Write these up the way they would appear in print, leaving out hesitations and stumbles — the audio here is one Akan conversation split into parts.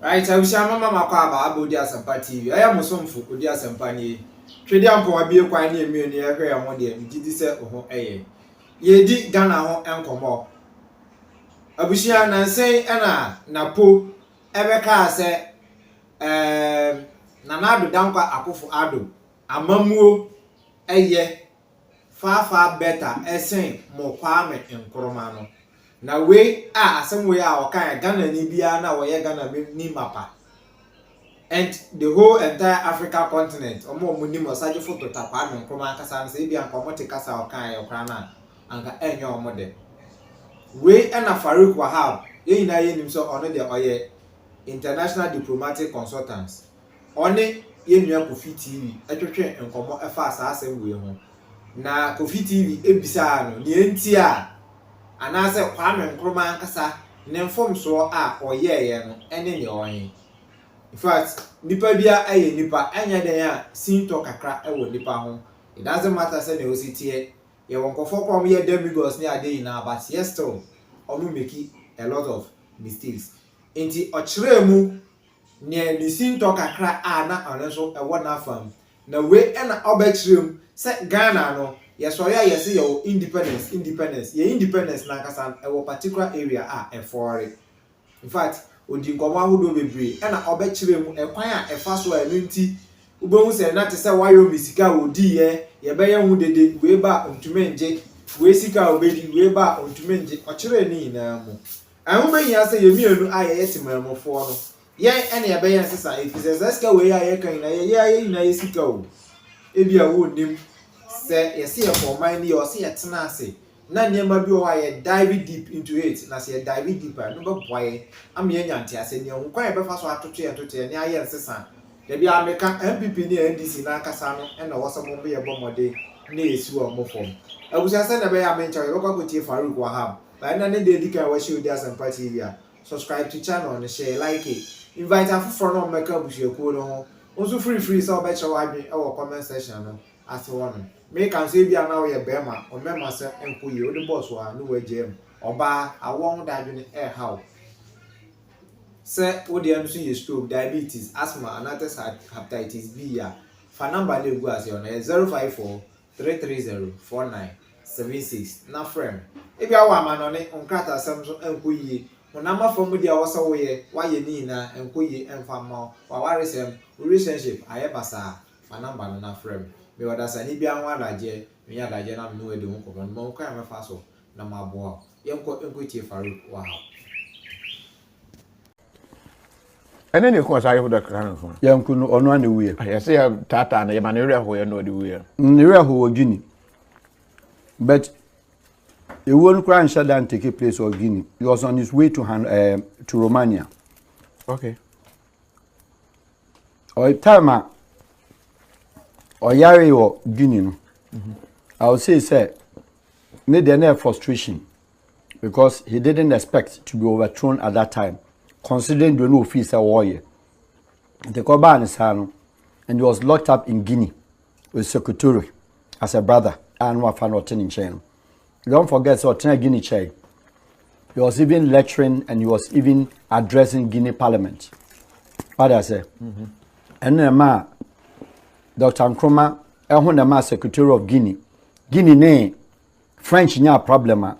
Right, I wish I'm Mamma Kaba, Abodia Sampa TV. I am some for Odia Sampani. Tradian for a beer quite near me near here and 1 day. Did this set of a ye did Ghana and come up. Abusia and say Anna Napo Ebeka say Nanado Dampa Akufo Ado. Amamuo ye far better essay more kwame in Koromano. Na we some way our kind Ghana Nibia na we Ghana ni mapa. And the whole entire Africa continent, or more munimo saji photo tapa and Kroma Kasan, say be and Komote Casa or Kai or Krana, and any your mother. We and a Farouk Wahab, ye na ye himself honor the Oye international diplomatic consultants. Only ye new Kofi TV, a train and Komo a fast as a way home. Na Kofi TV, Ebisano, the NTR, and as a Kwame and Kroma Kasa, Nemform so or ye, and any your own. In fact, nipa bia aye nipa anya den a sinto kakra e wo nipa ho. It doesn't matter say na o sitie. Ye won kofo kom ye demigos ni ade na but yes still omu make a lot of mistakes. Enti ochire mu ne ni sinto kakra a na onso e wo na fam. Na we e na obechire mu say Ghana no ye so ya yes ye independence. Ye independence na kasa e wo particular area a e for. In fact, odi nkoma hodo bebre e na obechire mu ekwan a efa so a nti ubehu se na te se wayo misika odi ye be ye hu dede we ba ontumenje we sika obedi we ba ontumenje ochire ni na mu ahu be yin ase ye mienu aye yetimamofo no ye ene ye be yen sesa efise sika we aye kan na ye na ye sika o ebi a wo nim se ye se ye for mind ye o se ye tena ase na nyema bi o aye dive deep into it na se dive deeper no be boy am ye nyante ase ne ho kwan be fa so atoto ye ne aye nsesa de bi ameka MPP ni NDC na akasa no e na woso mo be ye bomode na esi wo mo fom abusa se na be ya mencha yo kwa kotie Farouk Wahab ba na ne de dika wa shi Odia Sampa TV a subscribe to channel and share like it invite afufo no meka abusu ekuo no ho onso free so be che wa adwen e wo comment section no ase wono me kan say bia na wo ye bema o mema se enkoye o de boss wa no wa gem oba awon da adwen e how say wo de enso ye stroke diabetes asthma and other hepatitis B ya fa number le go as your 054 330 4976 na friend e bia wa ma no ne onkrata asem so enkoye onama fam dia wo so wo ye wa ye ni na enkoye emfa ma wa waresem relationship ayebasa fa number no na friend me wada sani bia ho adaje me ya adaje na me no ede ho ko mo kwa me fa so na mabo enko tie Farouk Wahab ene ne ko sa ye hoda kran so yanku no ono ane wuye yes ya tata na ye ma ne re ho ye no de wuye ne re ho Guinea but a one crime shutdown take place of Guinea. He was on his way to Romania. Okay. Or time or Yari or Guinea. I would say need any frustration because he didn't expect to be overthrown at that time, considering the no fees a warrior. The Koban is and he was locked up in Guinea with Secretary as a brother and one fan in chain. Don't forget, so Guinea Che. He was even lecturing and he was even addressing Guinea Parliament. What I say? And then Dr. Nkrumah, the Secretary of Guinea. Guinea ne French nya problem.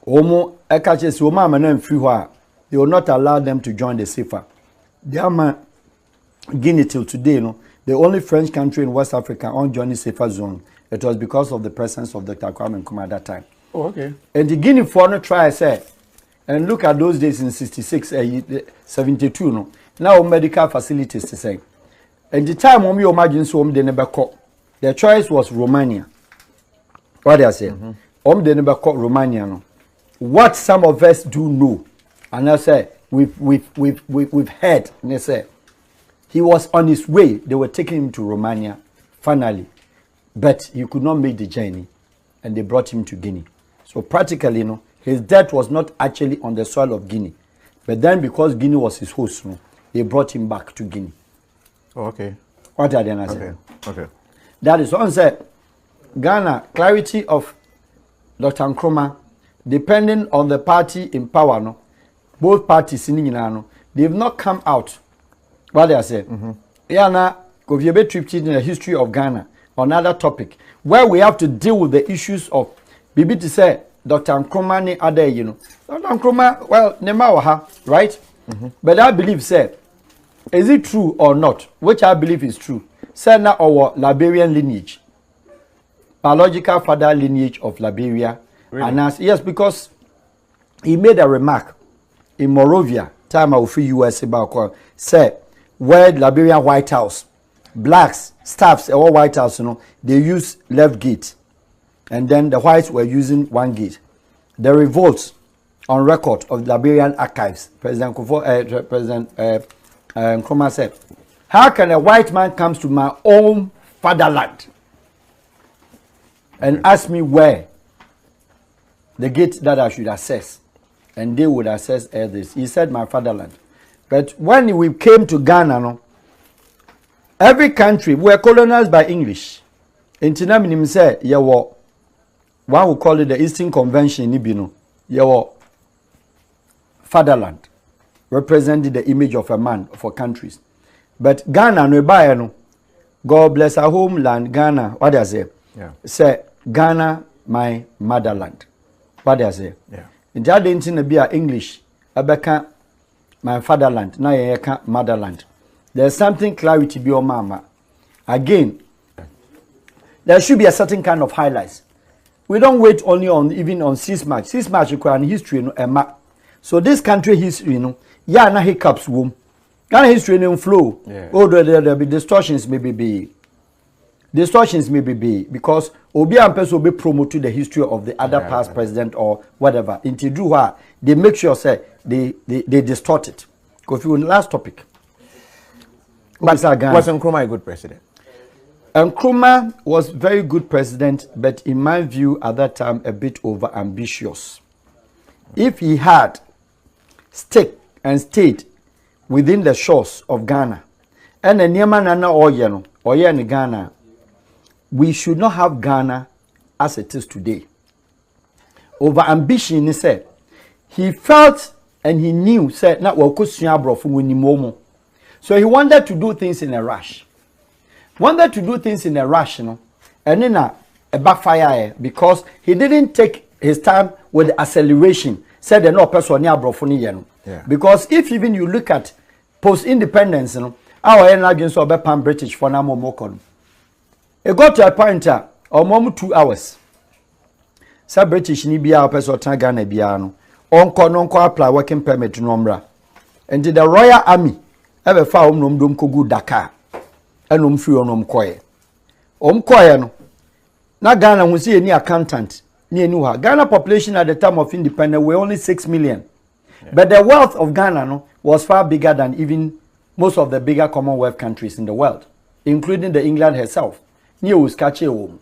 Omo ekache si oma manen free wa. They will not allow them to join the CFA. They Guinea till today, the only French country in West Africa on joining CFA zone. It was because of the presence of Dr. Kwame Nkrumah at that time. Oh, okay. And the Guinea foreign try say, and look at those days in 66, 72, no. Now medical facilities to say. And the time when we imagine so they never caught. Their choice was Romania. What they say? They never caught Romania. No. What some of us do know, and I say we've heard. And they say he was on his way. They were taking him to Romania. Finally. But he could not make the journey, and they brought him to Guinea. So practically, his death was not actually on the soil of Guinea. But then because Guinea was his host, they brought him back to Guinea. Oh, okay. What are they not saying? Okay. That is one said, Ghana, clarity of Dr. Nkrumah, depending on the party in power, both parties in they've not come out. What they say? Yeah, now if you be tripped in the history of Ghana on another topic where we have to deal with the issues of Bibi to say Dr. Nkrumah ni other, you know. Dr. Nkrumah, well, Nemawaha, right? But I believe, say, is it true or not? Which I believe is true. Say now our Liberian lineage, biological father lineage of Liberia. Really? And as, yes, because he made a remark in Morovia, time of free US about say where Liberian White House, blacks, staffs, or White House, you know, they use left gate. And then the whites were using one gate. The revolts on record of Liberian archives, President Nkrumah said, how can a white man come to my own fatherland and ask me where the gate that I should access? And they would assess this. He said my fatherland. But when we came to Ghana, no, every country were colonized by English. In Tinaminim say, one will call it the Eastern Convention in Ibino. Your fatherland represented the image of a man for countries. But Ghana, no, God bless our homeland, Ghana. What do I say? Yeah. Say, Ghana, my motherland. What do I say? Yeah. In that didn't be English. Abeka, my fatherland. Now you can't motherland. There's something clarity be your mama. Again, there should be a certain kind of highlights. We don't wait only on even on 6 March. 6 March require history, so this country history, yeah, na hiccups womb. Ghana history no flow. Yeah. Oh, there be distortions maybe. Distortions maybe because Obi and person will be promoted the history of the other past president or whatever. Into do what they make sure say they distort it. Because you last topic. But was Nkrumah a good president? Nkrumah was very good president, but in my view at that time a bit over ambitious. If he had stayed within the shores of Ghana, and the Nyamanana Oye in Ghana, we should not have Ghana as it is today. Over ambition, he said, he felt and he knew, said, not so he wanted to do things in a rush. Wanted to do things in a rush, and then a backfire because he didn't take his time with the acceleration. Said no person near because if even you look at post-independence, our against our British for now more. It got to a point or more 2 hours. Some British ni bia person Ghana biano. On apply working permit to Nombra. And the Royal Army ever found nom kogu Dakar. And free on Koye. Koye no. Na Ghana we see any accountant near Nuha. Ghana population at the time of independence were only 6 million. Yeah. But the wealth of Ghana was far bigger than even most of the bigger Commonwealth countries in the world, including the England herself. Near Uskache home.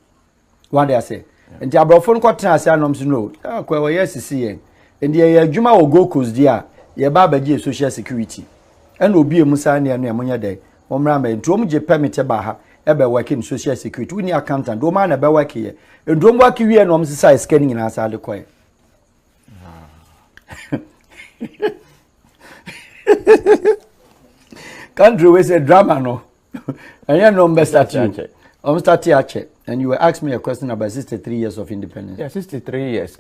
What they say. And the Abrafon Cotton say no. Yes, see. And the Juma will go cause dear. Ye baba social security. And will be a Musani and Yamunya day. Omrame drum je permit ba ebe working social security we ni accountant do man ebe work here and drum work we no msisa scanning na asale koy country we say drama no and you know start here and you were asking me a question about 63 years of independence. Yeah, 63 years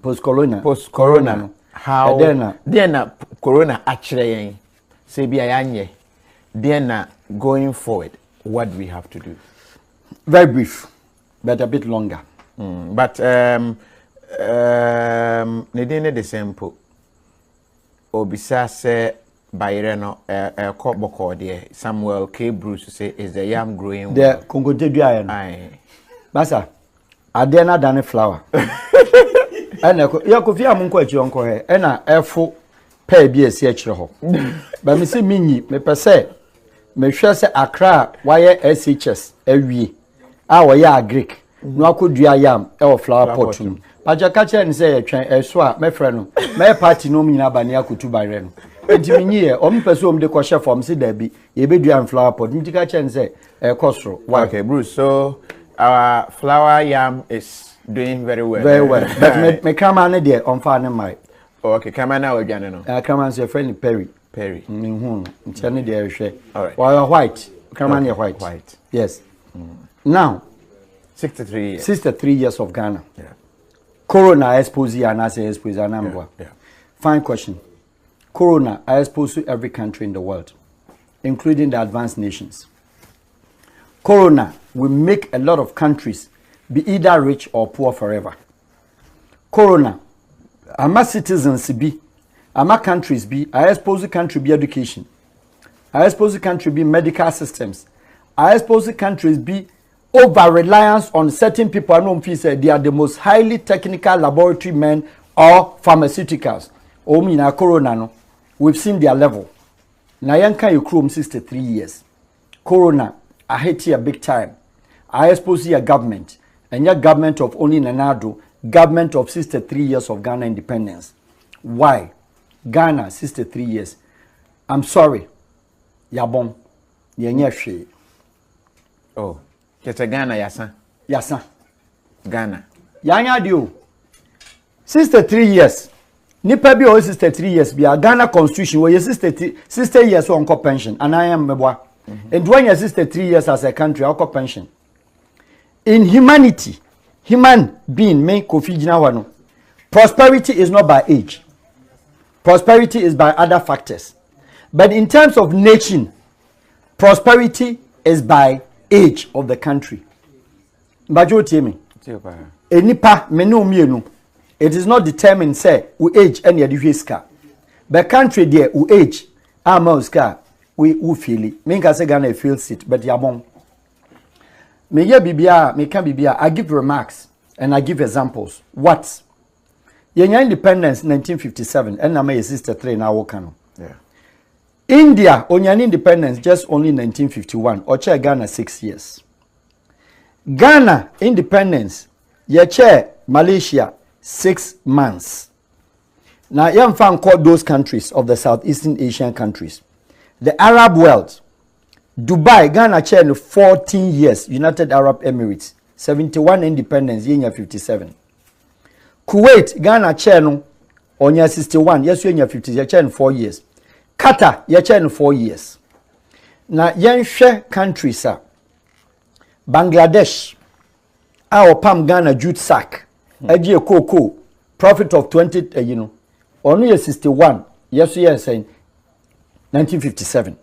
post corona no. How then corona actually say be anye. Then going forward, what do we have to do? Very brief, but a bit longer. But the same po. Obisa say Bayreno Koboko there. Samuel K. Bruce say is the yam growing. The Congo Teduayan. Aye. Basa, Adena done flower. And Yakofia Munko Chionko he. And Efo pay be a CH. But me say me per se. Me sure say Accra why SHS ewie a wo ya Greek no akodua yam e wo flower pot no paja ka che ne say etwen eso a me frɛ no me party no nyina ba ne akotu bare no enti me nyie o me pese o me de ko chef form se da bi ye bedua flower pot nti ka che ne say ekosoro. Okay, Bruce, so our flower yam is doing very well. Very well. But me come on there on fa ne mai. Okay, come on now again no. Come on say friend Perry. Perry. Ntiane de ehwe. All right. Why white? Kamani white. White. Yes. Now, 63 years. 63 years of Ghana. Yeah. Corona expose and I say expose and Yeah. Fine question. Corona I expose to every country in the world, including the advanced nations. Corona will make a lot of countries be either rich or poor forever. Corona, ama citizens be, ama countries be, I suppose the country be education. I suppose the country be medical systems. I suppose the countries be over reliance on certain people. I know say they are the most highly technical laboratory men or pharmaceuticals. Oh, me na Corona no. We've seen their level. Na yanka you chrome 63 years. Corona, I hate you big time. I suppose your government, and your government of only Nanado, government of 63 years of Ghana independence. Why? Ghana 63 years. I'm sorry. Yabon. Yenye. Oh. Kete Ghana yasa. Yasa. Ghana. Yanya dio. 63 years. Nipa bi o 63 years bi a Ghana constitution where 60 years on pension and I am mebwa. And when you're 63 years as a country, our pension. In humanity, human being make Kofi Jinawano. Prosperity is not by age. Prosperity is by other factors. But in terms of nation, prosperity is by age of the country. Bajo temi. Enipa menu mienu. It is not determined say we age any education. But country there we age amouska we feel it. Me can say Ghana feel it, but yabon. Me ye bibia, me can bibia. I give remarks and I give examples. What? Yenya independence 1957 and na my sister 3 na wokano. Yeah. India onyan independence just only 1951. Oche Ghana 6 years. Ghana independence ye chair Malaysia 6 months. Now you can call those countries of the Southeastern Asian countries. The Arab world, Dubai, Ghana chair 14 years, United Arab Emirates, 71 independence, year 57. Kuwait, Ghana chair on year 61, yes, year 50, year chair 4 years. Qatar, year chair 4 years. Now, yen share countries, sir. Bangladesh, our Pam Ghana jute sack, Ajie Cocoa, profit of 20, only year 61, yes, saying 1957.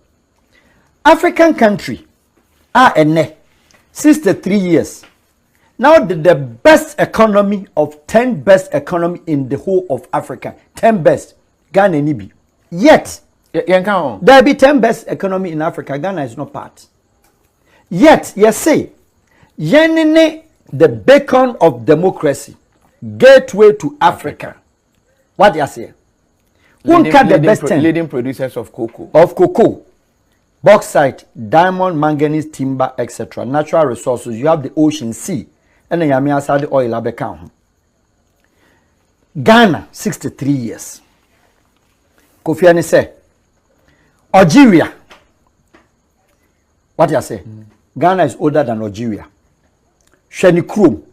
African country, ene 63 years. Now the best economy of 10 best economy in the whole of Africa. 10 best. Ghana nibi. Yet, there be 10 best economy in Africa. Ghana is not part. Yet, you say, yenene the beacon of democracy, gateway to Africa. What you say? Leading producers of cocoa. Of cocoa, bauxite, diamond, manganese, timber, etc. Natural resources. You have the ocean, sea, and then you have the oil. Ghana, 63 years. Kofi Annan say, Algeria. What you say? Ghana is older than Algeria. Sheni Krum.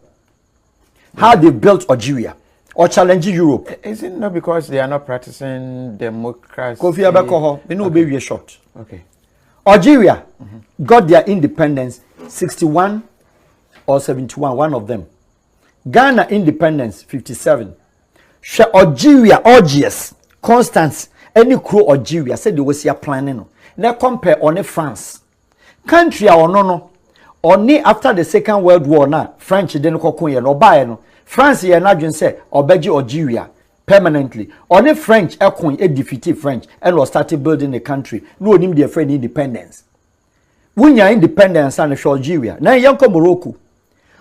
How they built Algeria. Or challenging Europe. Is it not because they are not practicing democracy? Kofi Abakoho, we know be short. Okay. Algeria got their independence 61 or 71, one of them. Ghana independence 57. Algeria, Algiers, Constance, any crew Algeria said they was here planning. Now compare on France. Country or no. Only after the Second World War now, French didn't cocoon or buy no. France ye na say obeji Algeria permanently. Only French ekon e defeated French and was started building the country. No nim their friend independence. Wunya independence and Algeria. Now yanko Morocco.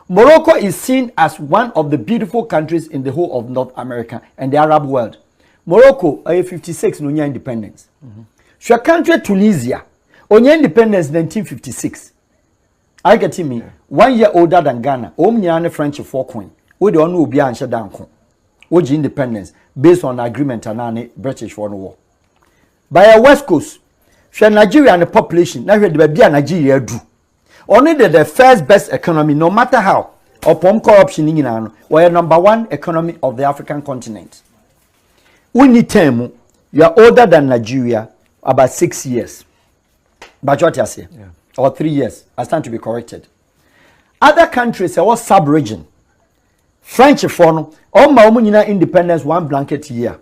Morocco is seen as one of the beautiful countries in the whole of North America and the Arab world. Morocco 56 no independence. Your country Tunisia onye independence 1956. I get me 1 year older than Ghana. Omnia French 4 coin. We don't know be answer down. Which independence based on agreement and British for the war. By a West Coast, share Nigeria and the population. Now we be a Nigeria do. Only the first best economy, no matter how, upon corruption in Iran, we're #1 economy of the African continent. We need time. You are older than Nigeria. about 6 years. But what you say? Yeah. Or 3 years. I stand to be corrected. Other countries, there was sub-region. French for all my independence 1 blanket year.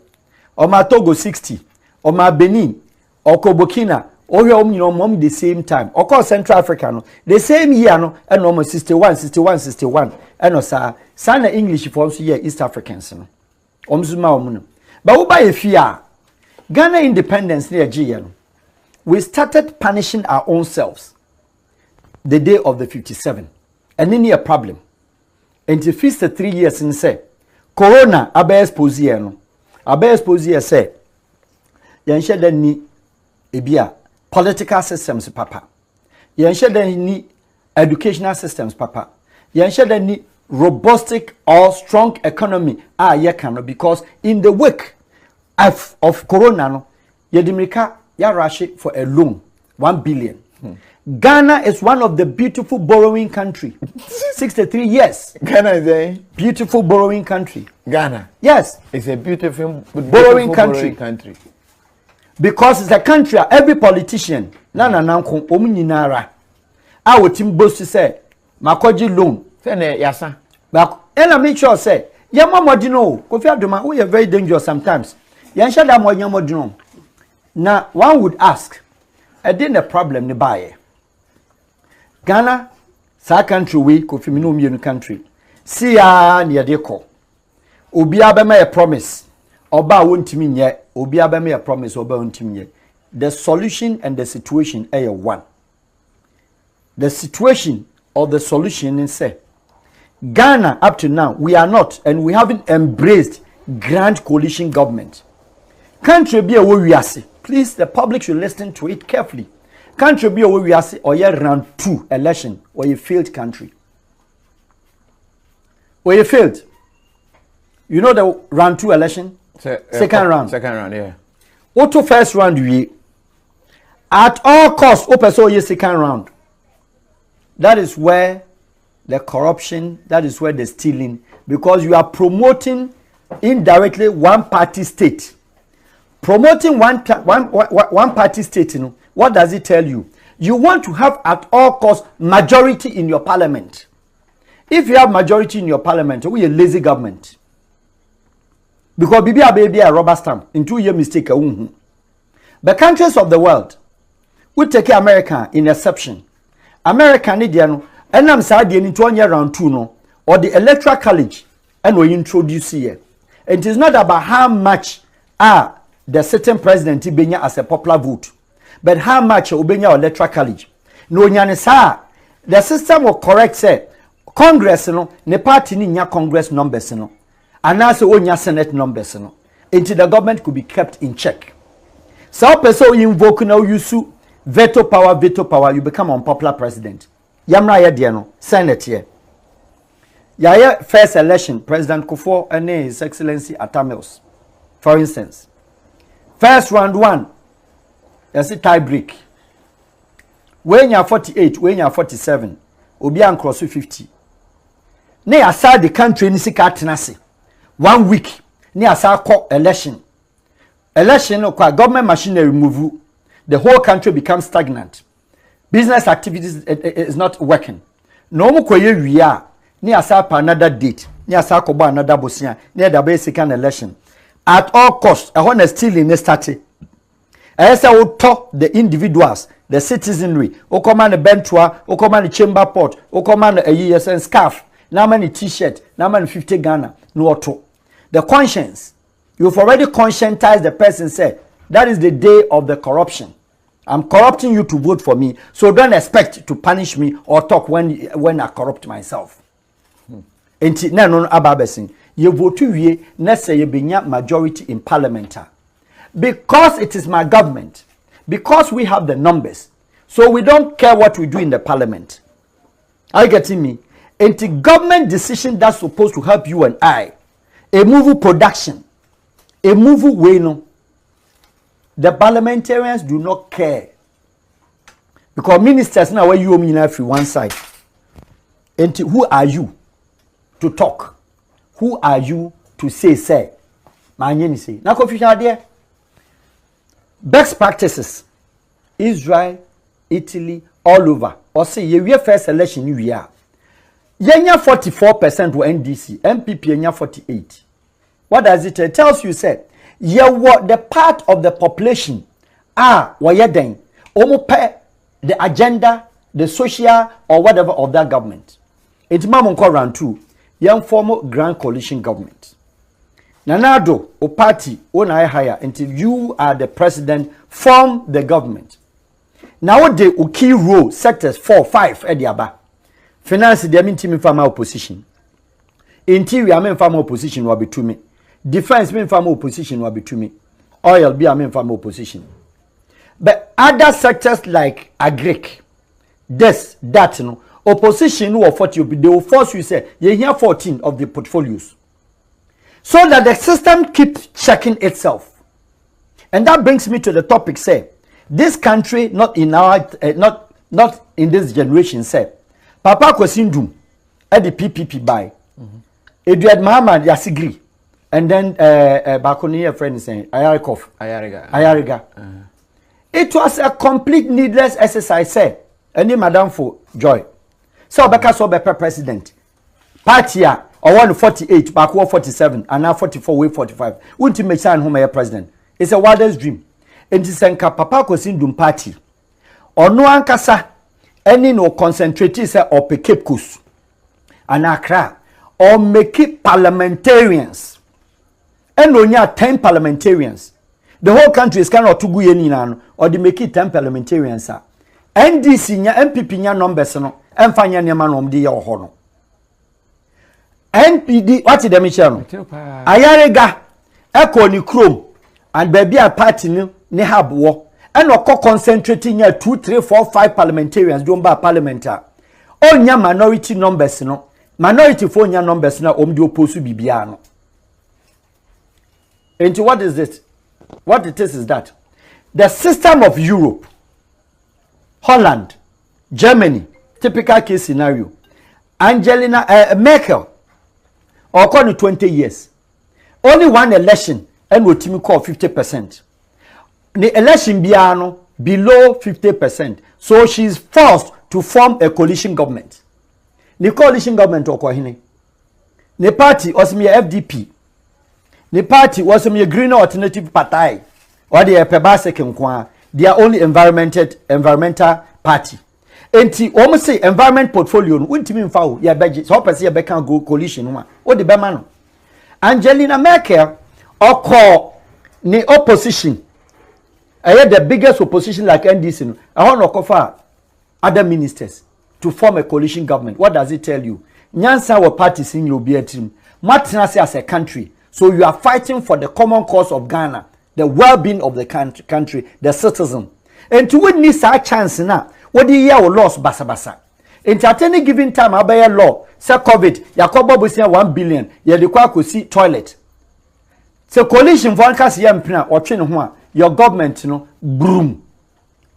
Or my Togo 60. Or my Benin. Or Burkina. Or mom the same time. Or call Central Africa no. The same year no. And almost 61. And no sir. Sana English for us here East Africans no. But we buy a fear. Ghana independence near GN. We started punishing our own selves the day of the 57. And then a problem. And to feast the 3 years in say, Corona abe exposure say, Yansha then ni ebia political systems papa. Yansha then ni educational systems papa. Yansha then ni robust or strong economy because in the wake of Corona no, Yedimika ya rush for a loan 1 billion. Ghana is one of the beautiful borrowing country. 63 years. Ghana is a beautiful borrowing country. Ghana. Yes. It's a beautiful borrowing country. Because it's a country every politician nana nanko omunyinara. Our team boast to say makoji loan. Say yasa. But and I make sure say yamamodino Kofi Adoma we are very dangerous sometimes. Yansha da mo yamodino. Now one would ask, I didn't a problem ni buy. Ghana, sa country we Kofi Minum country. See ya near deco. Obi abema a promise. Oba won't mean yet. Obi abema a promise. Oba won't mean yet. The solution and the situation are one. The situation or the solution is say Ghana up to now we are not and we haven't embraced grand coalition government. Country be a way we are see. Please, the public should listen to it carefully. Country be a way we are see or round 2 election or you failed country. Or you failed. You know the round 2 election? Second round. Second round, yeah. What to first round we at all costs open so ye second round. That is where the corruption, that is where the stealing, because you are promoting indirectly one party state. Promoting one party state, you know, what does it tell you? You want to have at all costs majority in your parliament. If you have majority in your parliament, we a lazy government. Because baby a rubber stamp in 2 year mistake. The countries of the world we take America in exception. America Indian and I'm sad in 1 year round 2 no or the electoral college and we introduce here. It is not about how much the sitting president Ibenya as a popular vote, but how much Obenya electoral college. No nyanisa the system will correct say Congress no ne party ni nya Congress numbers no and also onya Senate numbers no until the government could be kept in check. So person you invoke now use veto power you become unpopular president. Yamra ya dia no Senate here. Yaya first election President Kufuor and His Excellency Atamils. For instance, first round 1 there's a tie break. When you are 48, when you are 47, obi an cross 50. Ne aside the country ni sika tenase 1 week ne aside call election no government machinery move, the whole country becomes stagnant. Business activities is not working. No mo koye wiya ne aside pa another date ne aside ko ba another bosia ne da be second election at all costs. I want to steal in the starting. I say we talk the individuals, the citizenry. O command the bentua, o command the chamber pot, o command a ESN scarf. Now many t-shirt, now many 50 Ghana, no auto. The conscience, you've already conscientized the person. Say that is the day of the corruption. I'm corrupting you to vote for me, so don't expect to punish me or talk when I corrupt myself. Enti na no ababesin. You vote ye na say you benya majority in parliament. Because it is my government, because we have the numbers, so we don't care what we do in the parliament. Are you getting me? Anti government decision that's supposed to help you and I, a movie production, a movie way no. The parliamentarians do not care because ministers now where you mean every one side. And who are you to talk? Who are you to say? My name is say. Now confusion there. best practices Israel, Italy, all over. Or say ye first election you are. Yenya 44% were NDC, MPP yenya 48. What does it tell? It tells you say ye what the part of the population were then almost the agenda, the social or whatever of that government. It's mamon call round 2. Young former grand coalition government. Nanado or party when I hire until you are the president from the government. Now the key role sectors 4, 5 ediaba. Finance the mean team farmer opposition. Interior mean farmer opposition will be to me. Defense mean farmer opposition will be to me. Oil be a mean farmer opposition. But other sectors like agric, this, that, you know, opposition who are 40, they will force you say, you hear 14 of the portfolios. So that the system keeps checking itself. And that brings me to the topic, say, this country, not in our, not in this generation, say, Papa Kwesindum, at the PPP buy, Edward Muhammad Yasigri, and then Bakoni, a friend is saying, Ayariga. It was a complete needless exercise, say, any madam for joy. So Becca so be president. Party or 148, back 147, and now 44, way 45. Wouldn't you make sign home a president? It's a wildest dream. And this Papa Kwesindum party. Or no ankasa, any no concentrate or pe Cape Coast. And Accra. Or make it parliamentarians. And only 10 parliamentarians. The whole country is kind of to go or they make it 10 parliamentarians. NDC nya MPP nya numbers no emfanya nema no mde ye ho NPD what the mission Ayarega eko ni chrome and baby a party ni hub wo and okọ concentrating nya 2 3 4 5 parliamentarians don ba parliamentar onya minority numbers no minority for nya numbers na omde oposu bibia no. And what is it? What it is that the system of Europe, Holland, Germany, typical case scenario. Angelina Merkel, or call 20 years. Only one election and what you call 50%. The election biano below 50%. So she's forced to form a coalition government. The coalition government or kohine. The party was me FDP. The party was me Green Alternative Party. Or the Pebase Kenkwa. They are only environmental party. Enti omo say environment portfolio no untimi mfa wo ya beje so pese ya beka go coalition no o de bema no. Angelina Merkel oko ni opposition the biggest opposition like NDC no ahon okofa other ministers to form a coalition government. What does it tell you? Nyansa wa parties in your team matena say as a country, so you are fighting for the common cause of Ghana, the well-being of the country, the citizen. And to win this chance now, what do you hear loss basa? In at any given time, I buy a law, say COVID, Yakobo will say 1 billion, Yadikwa could see toilet. So coalition for Yampina or Chinua, your government, you know, broom.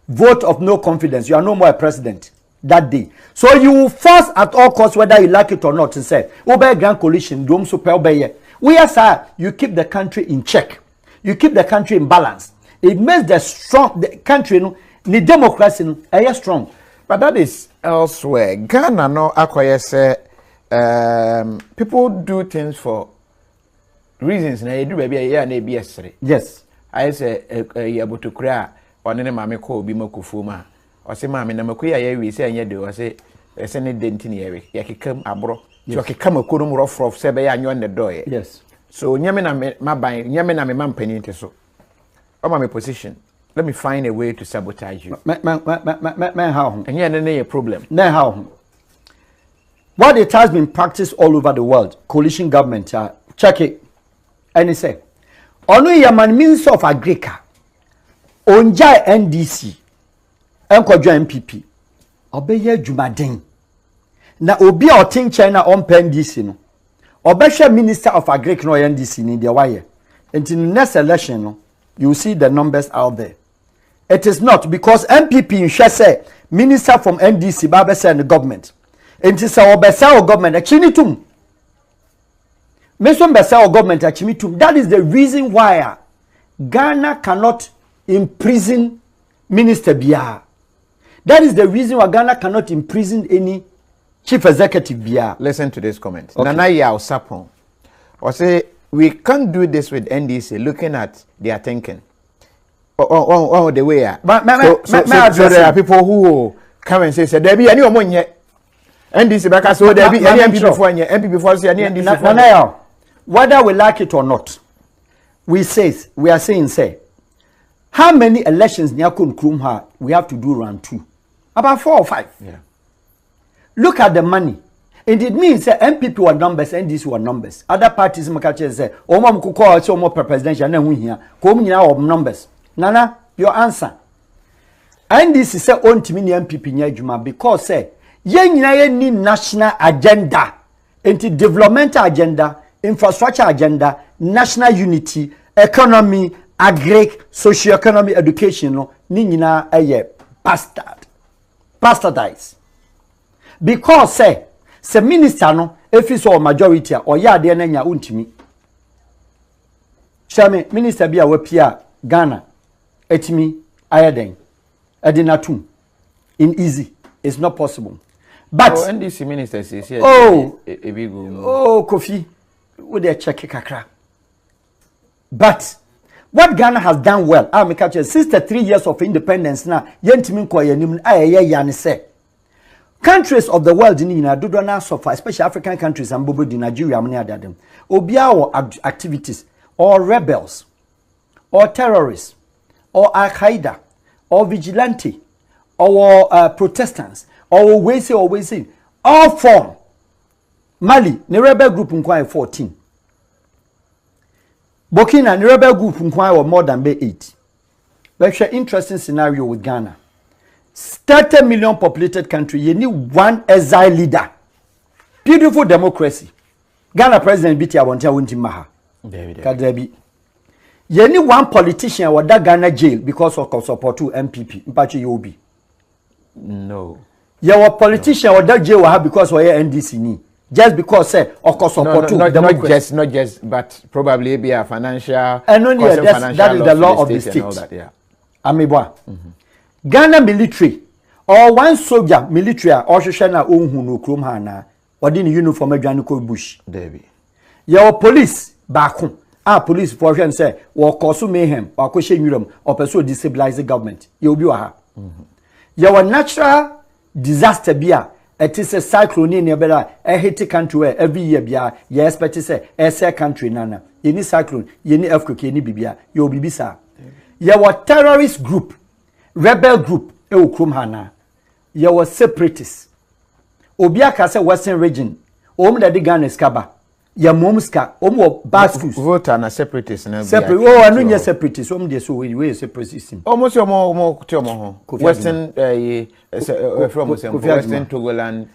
Vote of no confidence. You are no more a president that day. So you will force at all costs, whether you like it or not, to say, Obey Grand Coalition, Dom Super Obey. We are sir, you keep the country in check. You keep the country in balance. It makes the country, you know, the democracy, you know, strong. But that is elsewhere. Ghana no acquire say people do things for reasons. Na you do baby a year na be yesterday. Yes. I say you able to cry or ne mama ko bi makufuma. O say mama na makuya ye wi say anya de o say ese ne denti ne ye ya kekam abro. So kekam akorum rough say be ya anyo ne door. Yes. So nyame na me maban nyame na me mampani nte so. O ma me position. Let me find a way to sabotage you. How? And yeah, a problem. How? What it has been practiced all over the world, coalition government, check it. And it say, only a man Minister of Agriculture, Onjai NDC, Enkojo MPP, Obeye Jumaden. Na obi a otin China on NDC no. Obesha Minister of Agriculture no NDC ni the wire. Until the next election no, you see the numbers out there. It is not because MPP in say minister from NDC Babesa and the government. It is our Besao government a chinitum. Meson Besao government a chinitum. That is the reason why Ghana cannot imprison minister biya. That is the reason why Ghana cannot imprison any chief executive biya. Listen to this comment. Okay. Nana Yao Sapon. Or say, we can't do this with NDC looking at their thinking. Oh, the way. So there are people who come and say, there be any one yet. NDC back so there be any MP before MP before say any NDC. Nana Yao, whether we like it or not, we are saying, how many elections Nyakun Krumha we have to do round 2? About 4 or 5. Yeah. Look at the money. And it means MPP were numbers, NDC were numbers. Other parties say, oh, mom could call so more presidential and then here. Come now of numbers. Nana, your answer. NDC say on to me MPP nyajuma because say ye ni national agenda, into developmental agenda, infrastructure agenda, national unity, economy, agri, socio-economic education no ni nyina bastardized. Because say minister no if it's all majority or ya de na nya untimi. Shame minister bia we pia Ghana etimi ayaden edinatum in easy. It's not possible. But NDC minister says here Kofi would they check kakra. But what Ghana has done well, I catch since the 3 years of independence now, yentimin ko yanim ayeye say. Countries of the world in do not suffer, especially African countries and Bobo di Nigeria many other them. Obiawo activities or rebels or terrorists or Al-Qaeda or vigilante or Protestants or we say all form Mali the rebel group in 14. Burkina the rebel group in more than 8. That's an interesting scenario with Ghana. 30 million populated country, you need one exile leader. Beautiful democracy. Ghana president BT Awontia Wuntimaha. Kadebi. You need one politician or that Ghana jail because of support to MPP. Mpachi Yobi. No. Your politician or that jail will have because of NDC ni. Just because say support to democracy. Not just, but probably be a financial. And only that is the law of the state. Amibwa. Ghana military or one soldier military or Shoshana Unhu no Krumhana or in uniform Janiko Bush. Debbie. Your police back home. Police for him say, or cause mayhem or question you or pursue destabilize the government. You'll be a your natural disaster beer. It is a cyclone in your better a Haiti country where every year bia, you expect to say a country nana. You need cyclone, you need earthquake, you need bibia, you'll be bisa. Your terrorist group. Rebel group Krumhana. You were separatists. Obiaka say Western region. The Ghana Skaba. Ya momska. Baskus. Vote and a separatist. Separate. Oh, I know you're separatist. So we separatist. Almost your more Western from Western Togoland.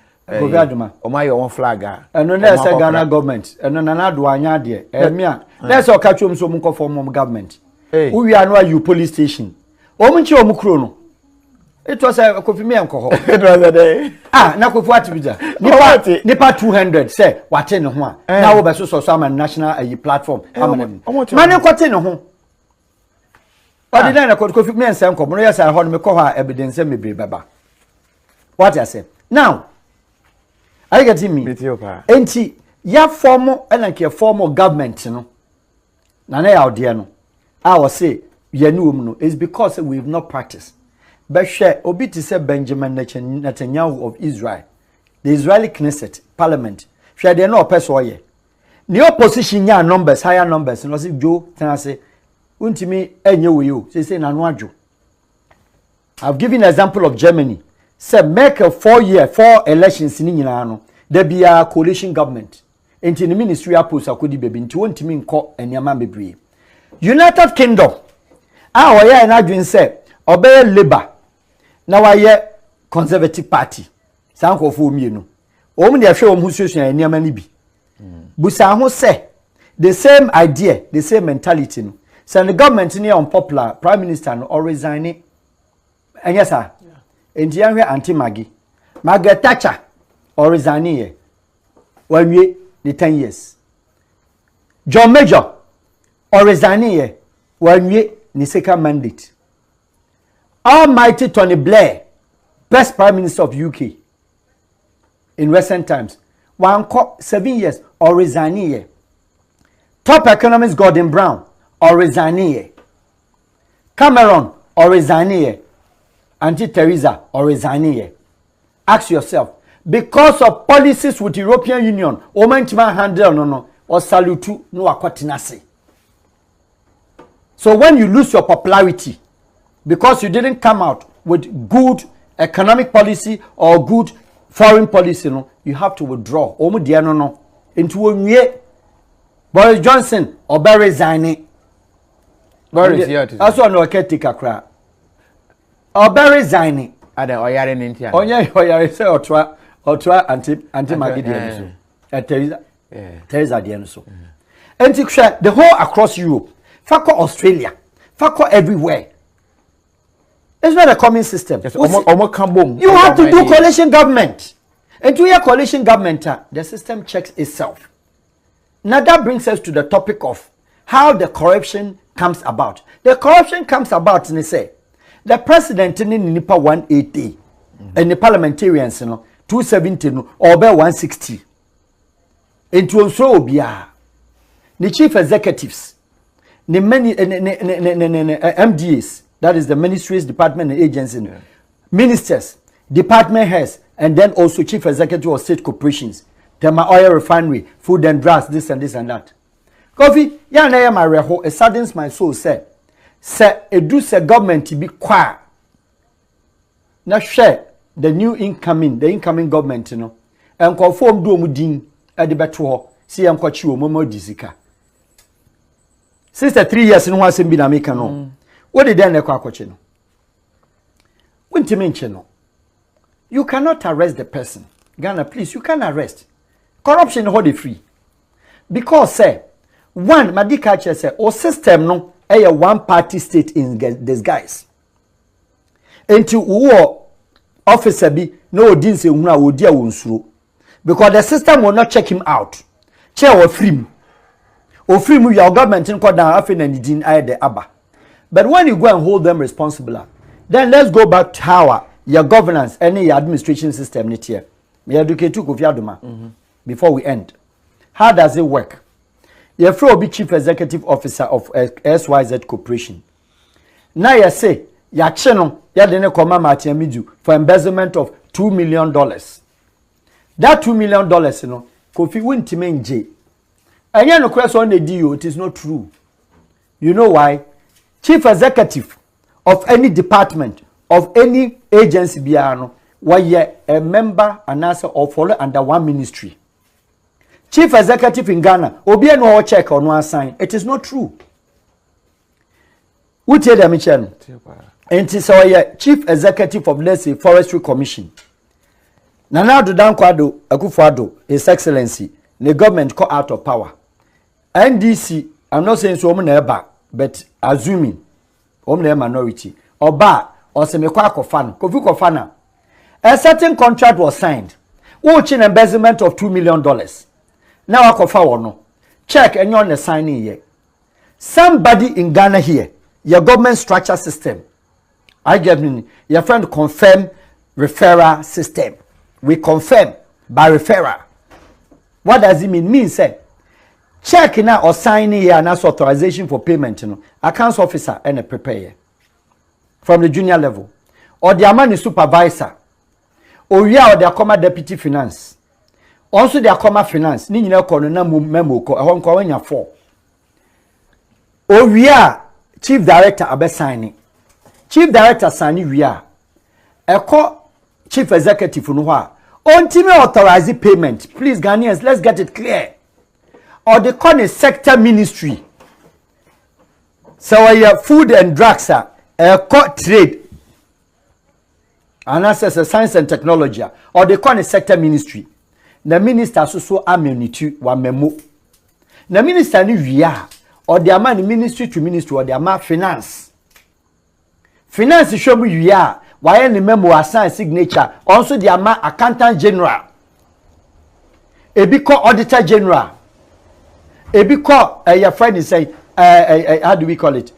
My own flagger. And no there's a Ghana government. And no another anya there. That's all catch so much form government. We are no you police station. Omunchi omukro no. It was a Kofi me anko ho. It was a day. Na Kofi atibija. Nipa 200 say wate ne ho a. Na wo be so am national platform. Mane kwate ne ho. Odi na Kofi me nsem ko. No yes I ho me ko ha evidence me bre baba. What I say? Now, are you getting me? Enti ya form and form government no. Na na ya ode no. I will say it's because we've not practiced. But share Obiti said Benjamin Netanyahu of Israel, the Israeli Knesset Parliament. Share they no person. The opposition ya numbers, higher numbers, and was it Joe Tanase, Untimi enye you. Say Nanwajo. I've given an example of Germany. Say make a 4 elections in Inano. There be a coalition government. Into the ministry post akudi baby into Untimi ko and Yamambe. United Kingdom. Oya and Adwin say obey Labour. Now I Conservative Party. Sanko for me no. Omu dey hwe omu susu ya niam ani bi. Busa ho say the same idea, the same mentality no. So the government ni unpopular, prime minister no or resign. And yes sir. Enti yan hwe anti Maggie. Margaret Thatcher or resign here. When we the 10 years. John Major or resign here. When we ni second mandate. Almighty Tony Blair, best Prime Minister of UK in recent times, 7 years or resign here. Top economist Gordon Brown or resign here. Cameron or resign here. Auntie Theresa or resign here. Ask yourself, because of policies with European Union, woman handle no or salute no akwatinase. So when you lose your popularity because you didn't come out with good economic policy or good foreign policy, no, you have to withdraw. Omu dia no into onwie Boris Johnson or resigning. Boris here to. Also no caretaker kra. Or resigning. Ada oyare nintia. Oyare say otwa anti Magidi so. Teresa dia so. And the whole across Europe, fako Australia, fako everywhere. It's not a common system. Yes, you have to do coalition government. And to your coalition government, the system checks itself. Now that brings us to the topic of how the corruption comes about. The corruption comes about, and they say, the president in Nipa 180, and the parliamentarians, 270, or 160. Into Obia, the chief executives, the many MDAs, that is the ministries, department, and agencies, ministers, department heads, and then also chief executive of state corporations, Tema Oil Refinery, food and drugs, this and this and that. Coffee, ya na my reho, it saddens my soul, say a government to be quiet. Now share the incoming government, and conform do mudin at the better see am kwachi o momo disika. Since the 3 years in one been American no. What did they kwachi no? Won't mention no. You cannot arrest the person. Ghana, please, you can arrest. Corruption hold it free. Because say one Madika say or system no a one-party state in disguise. Into war officer be no didn't say una wo dia wonsuro. Because the system will not check him out. Chair or free. Or free your government in down after and didn't the abba. But when you go and hold them responsible, then let's go back to how your governance and your administration system net here. Me educate you before we end. How does it work? You will be chief executive officer of SYZ Corporation. Now you say your channel you didn't come out for embezzlement of $2 million. That $2 million, Kofi won't mean J. And you know, question on the deal, it is not true. You know why? Chief executive of any department, of any agency, why a member and answer or follow under one ministry. Chief executive in Ghana, obi no check on one sign. It is not true. Who tell them, Michelle? And it is our chief executive of, let's say, Forestry Commission. Nana Adudan Kwado Akufo-Addo, His Excellency, the government caught out of power. NDC, I'm not saying so never, but assuming the minority. Oba, or Semekwa Kofan, Kofi Kofana. A certain contract was signed, which an embezzlement of $2 million. Now Akofa no. Check and you're on the signing here. Somebody in Ghana here, your government structure system. I get me, your friend confirm referral system. We confirm by referral. What does it mean? Mean say, check now or signing here and ask authorization for payment. Accounts officer and a prepare from the junior level. Or the money supervisor. Or yeah, or the comma deputy finance. Also the comma finance. Ni nyina ko no na memo ko ehon ko wanya 4. Or yeah, chief director abe signing. Chief director signing we are. Eko chief executive no ho ultimate authorize payment. Please, Ghanaians, let's get it clear. Or the corner sector ministry. So your food and drugs are trade. And access science and technology. Or the corner sector ministry. The minister so amenity wa memo. The minister ni via. Or the man ministry to ministry or the man finance. Finance show me via. Why any memo assign signature? Also the ama accountant general. Ebi call auditor general. Ebi call your friend is say how do we call it?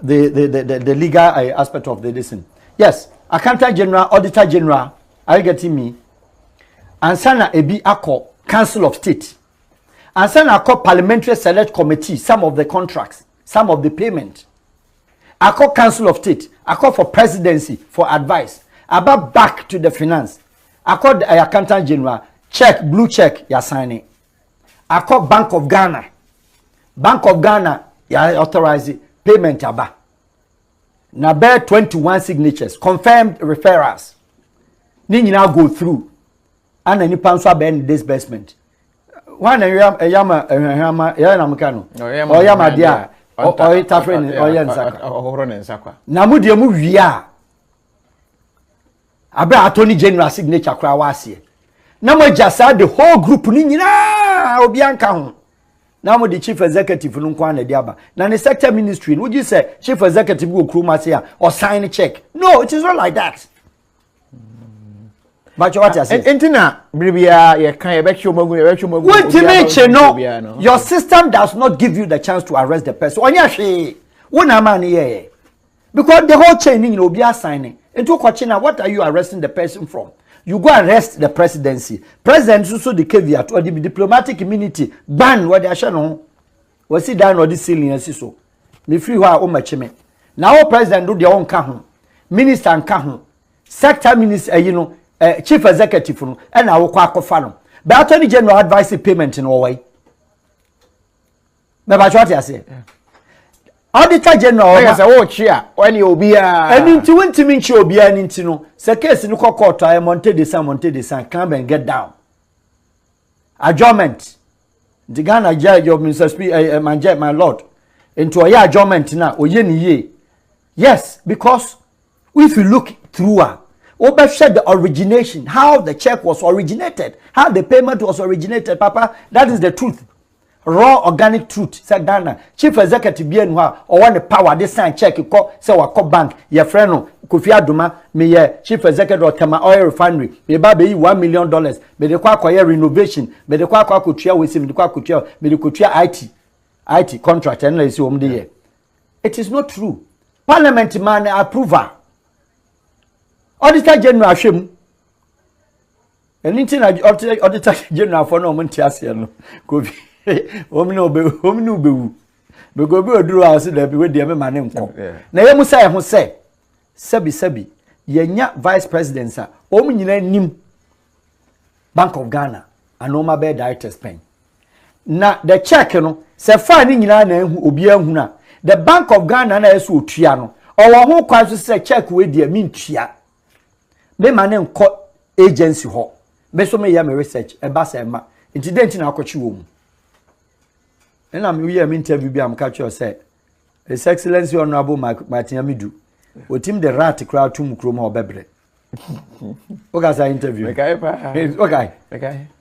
the legal aspect of the listen. Yes, Accountant General, Auditor General, are you getting me? And sana ebi ako Council of State. And sana ako Parliamentary Select Committee, some of the contracts, some of the payment. Ako Council of State, ako for presidency, for advice. About back to the finance. Ako the Accountant General, check, blue check, ya signing. Ako Bank of Ghana. Bank of Ghana, ya authorize payment aba. Na bear 21 signatures, confirmed referrals. Ni nyina go through. And any panswa ben disbursement. One yama yana mekano. O yama dia. O tafren o yen saka. Ohoro ne nsakwa. Na mu de mu wia. Abra Attorney General signature kra wase. Na mo jasa the whole group ni nyina obi anka ho. Na mo the chief executive no kwa na dia ba. Na the sector ministry, would you say chief executive go kruma say or sign a check? No, it is not like that. But what you say? Entina bribia ye kan ye betcho magu Wait to me no. Your system does not give you the chance to arrest the person. Onya hwe. Wona man here. Because the whole chain you be assigning. Into Kochina, what are you arresting the person from? You go arrest the presidency. President also the caveat or the diplomatic immunity ban what they are showing. Was it down or this ceiling and so? Me free wa o machime. Now president do their own kahun. Minister and kahun. Sector minister, chief executive no and I will kwakofa no. But Attorney General advice payment in all way. Me ba what you say? Auditor General yes oh chia when you be and into wintimi chi obi an into no se case no court I monte de san come and get down. Adjournment. The Ghana judge of Mr. Speaker my lord into a adjournment na oye ni ye. Yes, because if you look through overshed the origination, how the check was originated, how the payment was originated, Papa, that is the truth. Raw organic truth. Say Ghana, chief executive bien or want the power, this sign check, you call, say, what bank, your friend, Kofi Aduma, me chief executive of Tema Oil Refinery, me baby $1 million, me the kwa renovation, me the kwa kutia with him, the kwa kutia, me the kutia IT contract, and let's see the year. It is not true. Parliament man approval. Auditor General Shim. Anything Auditor General for no Montiasiano. Kofi. Omino be. Because we do our say there be we dey man name come. Na yemu say sebi yenya vice president sa omu nyina nim Bank of Ghana and Oma Bay Director Spain. Na the check no se fa ni nyina na ehu obi ehu na the Bank of Ghana na yeso otua no owo ho kwa so say check we dey me ntua. Me man name ko agency ho. Me so me ya me research e ba say ma. Incident na akwachi wo mu. And I'm here interview be am catch you say His Excellency Honorable Martin Amidu. O team the rat crowd to mukrom ho bebre. Okay, as I interview. Okay.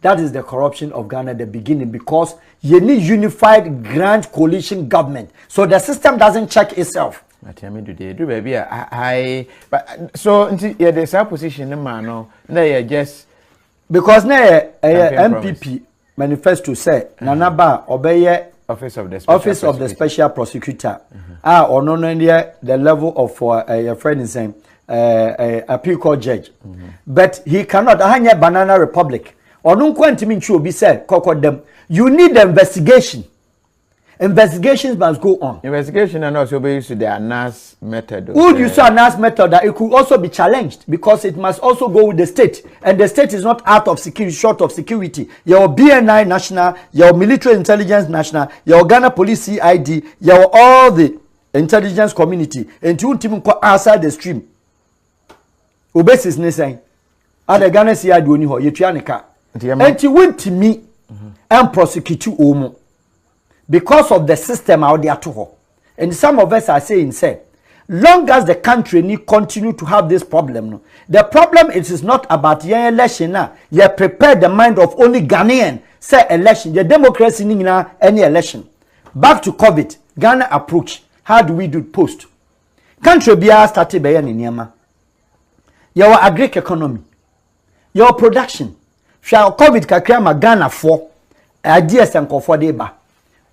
That is the corruption of Ghana at the beginning because you need unified grand coalition government. So the system doesn't check itself. Martin Amidu they do baby I but so yeah there's a position in man no just because na MPP manifesto say Nanaba obeye Office of the Special Prosecutor. Or no the level of a friend is saying appeal court judge. But he cannot hanya banana republic. Or no quantity should be said, them. You need the investigation. Investigations must go on. Investigation and also be used to the ANAS method. Would you say ANAS method that it could also be challenged because it must also go with the state, and the state is not out of security, short of security. Your BNI national, your military intelligence national, your Ghana police CID, your all the intelligence community, and you team outside the stream. Obesis ne saying, "Other Ghana CID oni ho yetuanika." And you went to me and prosecute you omo. Because of the system out there to her. And some of us are saying, say, long as the country need continue to have this problem, no, the problem is not about your election now. You prepare the mind of only Ghanaian. Say election, the democracy need any election. Back to COVID, Ghana approach. How do we do post? Country be started by any Niama. Your agric economy, your production. Shall COVID kakrama Ghana for ideas and for deba.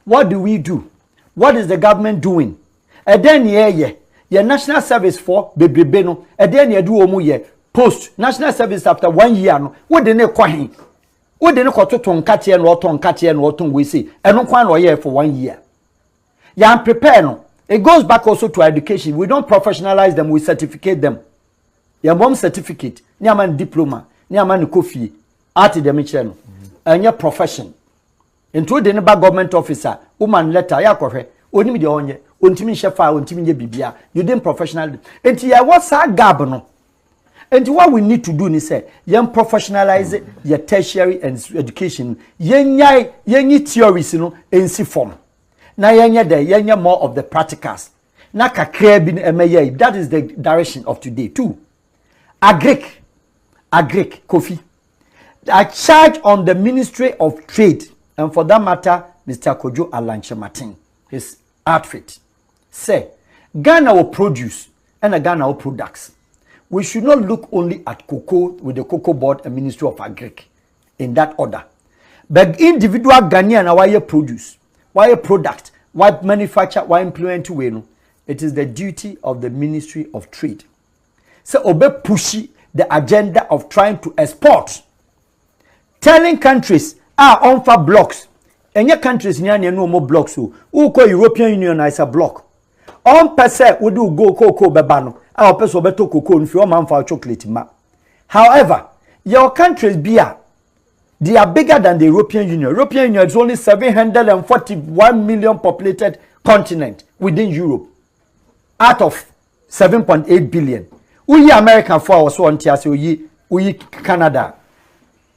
What do we do? What is the government doing? then ye national service for bebrebe no then ye do omu ye post national service after 1 year no what dey ne kwahin what dey ne kototo nkatie no oto nkatie no oto we say eno kwan no ye for 1 year ya prepare no. It goes back also to education. We don't professionalize them, we certificate them. Your mom certificate, your man diploma, your man coffee, art the channel, and your profession. Into the neighbor government officer, woman letter, ya kofe, only the onye, untimi shefa, untimi bibia, you didn't professional. And ya what's our gabano? And what we need to do is say, young professionalize your tertiary and education, yenye theories, in si form. Na yenya more of the practicals. Na kakra bi emeye. That is the direction of today too. Agric, Kofi. A charge on the Ministry of Trade, and for that matter, Mr. Kojo Alanche Martin, his outfit, say Ghana will produce and Ghana will products. We should not look only at cocoa with the Cocoa Board and Ministry of Agric in that order, but individual Ghanaian why produce. Why a product, why manufacture, why implement to it is the duty of the Ministry of Trade. So obe pushy the agenda of trying to export. Telling countries on for blocks. And your countries near no more blocks. Who call European Union as a block. On per se we do go cocoa bebano. Our person beto cocoa if your man for chocolate ma. However, your countries beer. They are bigger than the European Union. European Union is only 741 million populated continent within Europe. Out of 7.8 billion. We American for our so we Canada.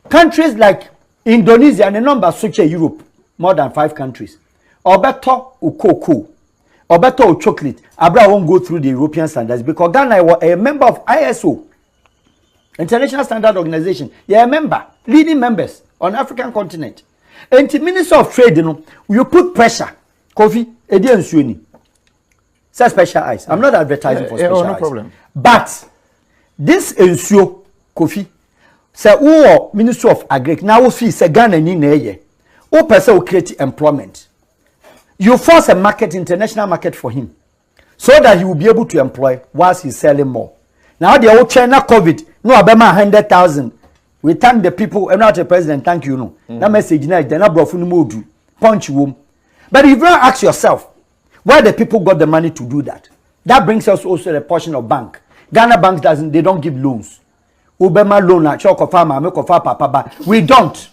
Countries like Indonesia and a number such as Europe, more than 5 countries. Obeto cocoa, obeto chocolate. Abra won't go through the European standards because Ghana was a member of ISO. International Standard Organization. You remember, leading members on African continent. And the Minister of Trade, you put pressure. Kofi, Edian Suini. Say special eyes. I'm not advertising for special eyes. No problem. But this ensure, Kofi, say, who Minister of Agric, now we see, say, Ghana ni neye. Who person will create employment. You force a market, international market for him. So that he will be able to employ whilst he's selling more. Now the old China COVID, no abema 100,000. We thank the people, and not the president, thank you, no. That message now, they're not broken punch womb. But if you ask yourself, where the people got the money to do that? That brings us also a portion of bank. Ghana banks they don't give loans. Ubema loan at Choko Farmer, Meko Papa, we don't.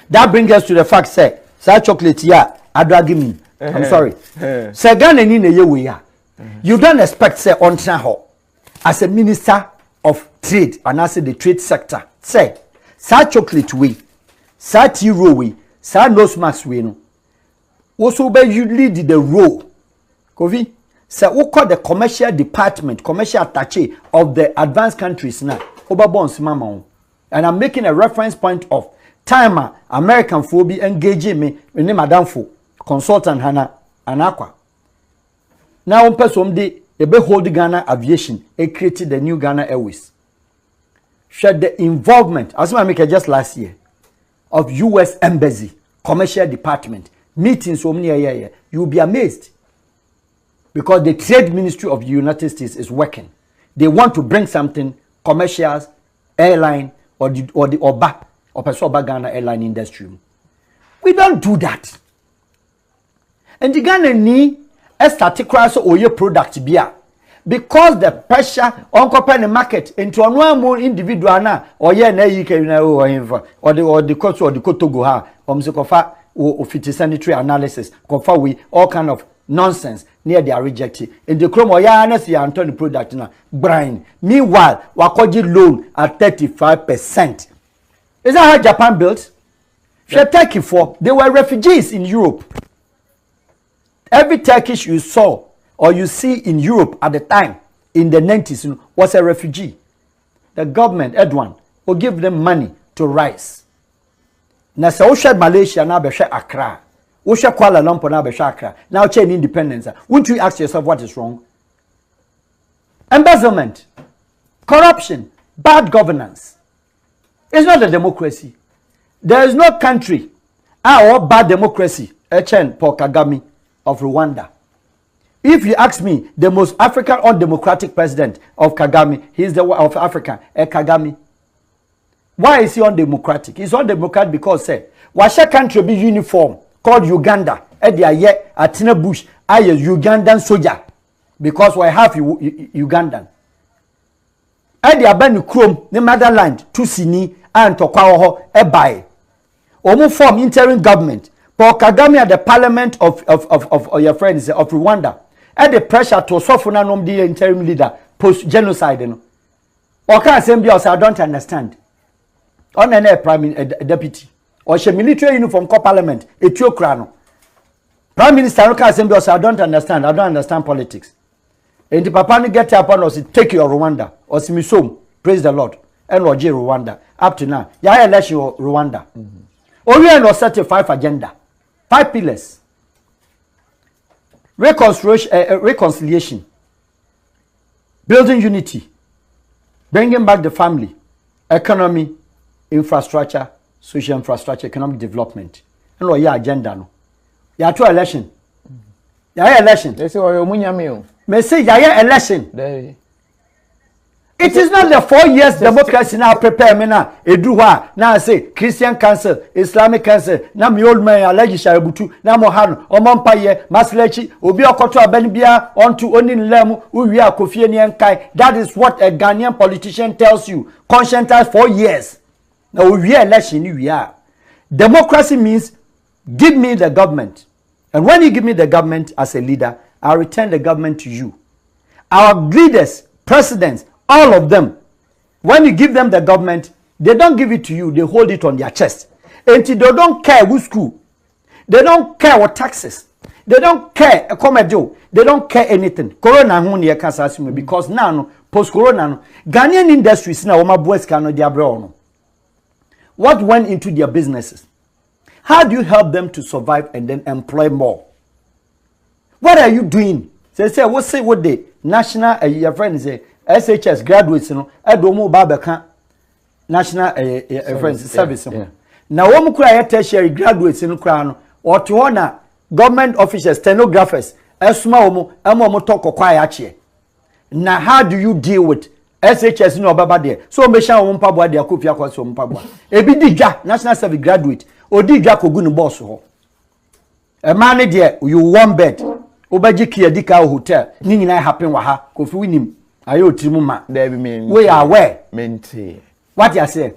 That brings us to the fact, say, chocolate, yeah, Adragi me. I'm sorry. Say Ghana in a year we are. You don't expect, say, on Chanho. As a minister of trade and as the trade sector, say, sa chocolate way, sa tea roll way, sa nose mask way no. Also be you lead the role. Kofi, say who call the commercial department, commercial attaché of the advanced countries now. Obabons mama. And I'm making a reference point of timer American phobia engaging me in Madam Fo, consultant Hannah Anakwa. Now on person day. They be holding Ghana Aviation. It created the new Ghana Airways. Showed the involvement, as I make just last year, of U.S. Embassy, Commercial Department, meetings so many year. You'll be amazed. Because the Trade Ministry of the United States is working. They want to bring something, commercials, airline, or Oba Ghana airline industry. We don't do that. And the Ghana need start crash or your product beer because the pressure on the market into a more individual na or na you can or the cost or the kotogo ha or fit sanitary analysis confer we all kind of nonsense near they are rejected in the chrome or Anthony product na brine. Meanwhile wakoji loan at 35%. Is that how Japan built? Turkey for they were refugees in Europe. Every Turkish you saw or you see in Europe at the time in the 90s was a refugee. The government, Edwan, will give them money to rise. Now, so Malaysia now be Accra. Kuala Lumpur now be Accra. Now change independence. Wouldn't you ask yourself what is wrong? Embezzlement, corruption, bad governance. It's not a democracy. There is no country or bad democracy. Echen Paul Kagame of Rwanda. If you ask me, the most African undemocratic president of Kagame, he's the one of Africa, Kagame. Why is he undemocratic? He's undemocratic because say, Washa country be uniform called Uganda. Atina Bush, I a Ugandan soldier because we have Ugandan. Edi abani krom ne motherland to sini and to kwaho ebae. Omu form interim government. Paul Kagame at the parliament of your friends of Rwanda. At the pressure to soften nom the interim leader post genocide. No. Oka assembly also I don't understand. On an prime deputy. Or she military uniform co parliament. Etiokrano. Prime Minister Oka assembly also I don't understand. I don't understand politics. And the papa ni get up and say take your Rwanda. Or Simisom. Praise the Lord. And Roger Rwanda. Up to now. Ya election Rwanda. Orion was set a 5 agenda. 5 pillars. Reconciliation, building unity, bringing back the family, economy, infrastructure, social infrastructure, economic development. And what your agenda no? Ya 2 election. Ya election. They say oyo munyame o. Me say ya election. There. It is not the 4 years democracy now prepare me now. Eduwa now say Christian Council, Islamic Council, na mi old man allergy sharebutu, na mo hanu, omompaye, maslechi, obi okoto abenibia onto onin lemu, uwi akofie ni enkai. That is what a Ghanaian politician tells you. Conscientize 4 years. Now we election we are. Democracy means give me the government. And when you give me the government as a leader, I'll return the government to you. Our leaders, presidents, all of them, when you give them the government, they don't give it to you, they hold it on their chest. And they don't care who school. They don't care what taxes. They don't care a comedo. They don't care anything. Corona because now, post-corona, Ghanaian industries now, what went into their businesses? How do you help them to survive and then employ more? What are you doing? They say, what say what the national, your friend say, SHS graduates, you know, Edomo Babaka National Service. Now, one cry tertiary graduates in Crown or to honor government officials, stenographers, Esmo, Emo Toko Kwayachi. Now, how do you deal with SHS no Baba there? So, Mesha Umpabwa, the Akupia Kwaso Umpabwa. Ebidija, National Service graduate, or Dija Kogun boss. A man there, you 1 bed, Obajiki Adika Hotel, Ning I happen waha, Kofi Winim. Ayo timuma we are aware menti what you say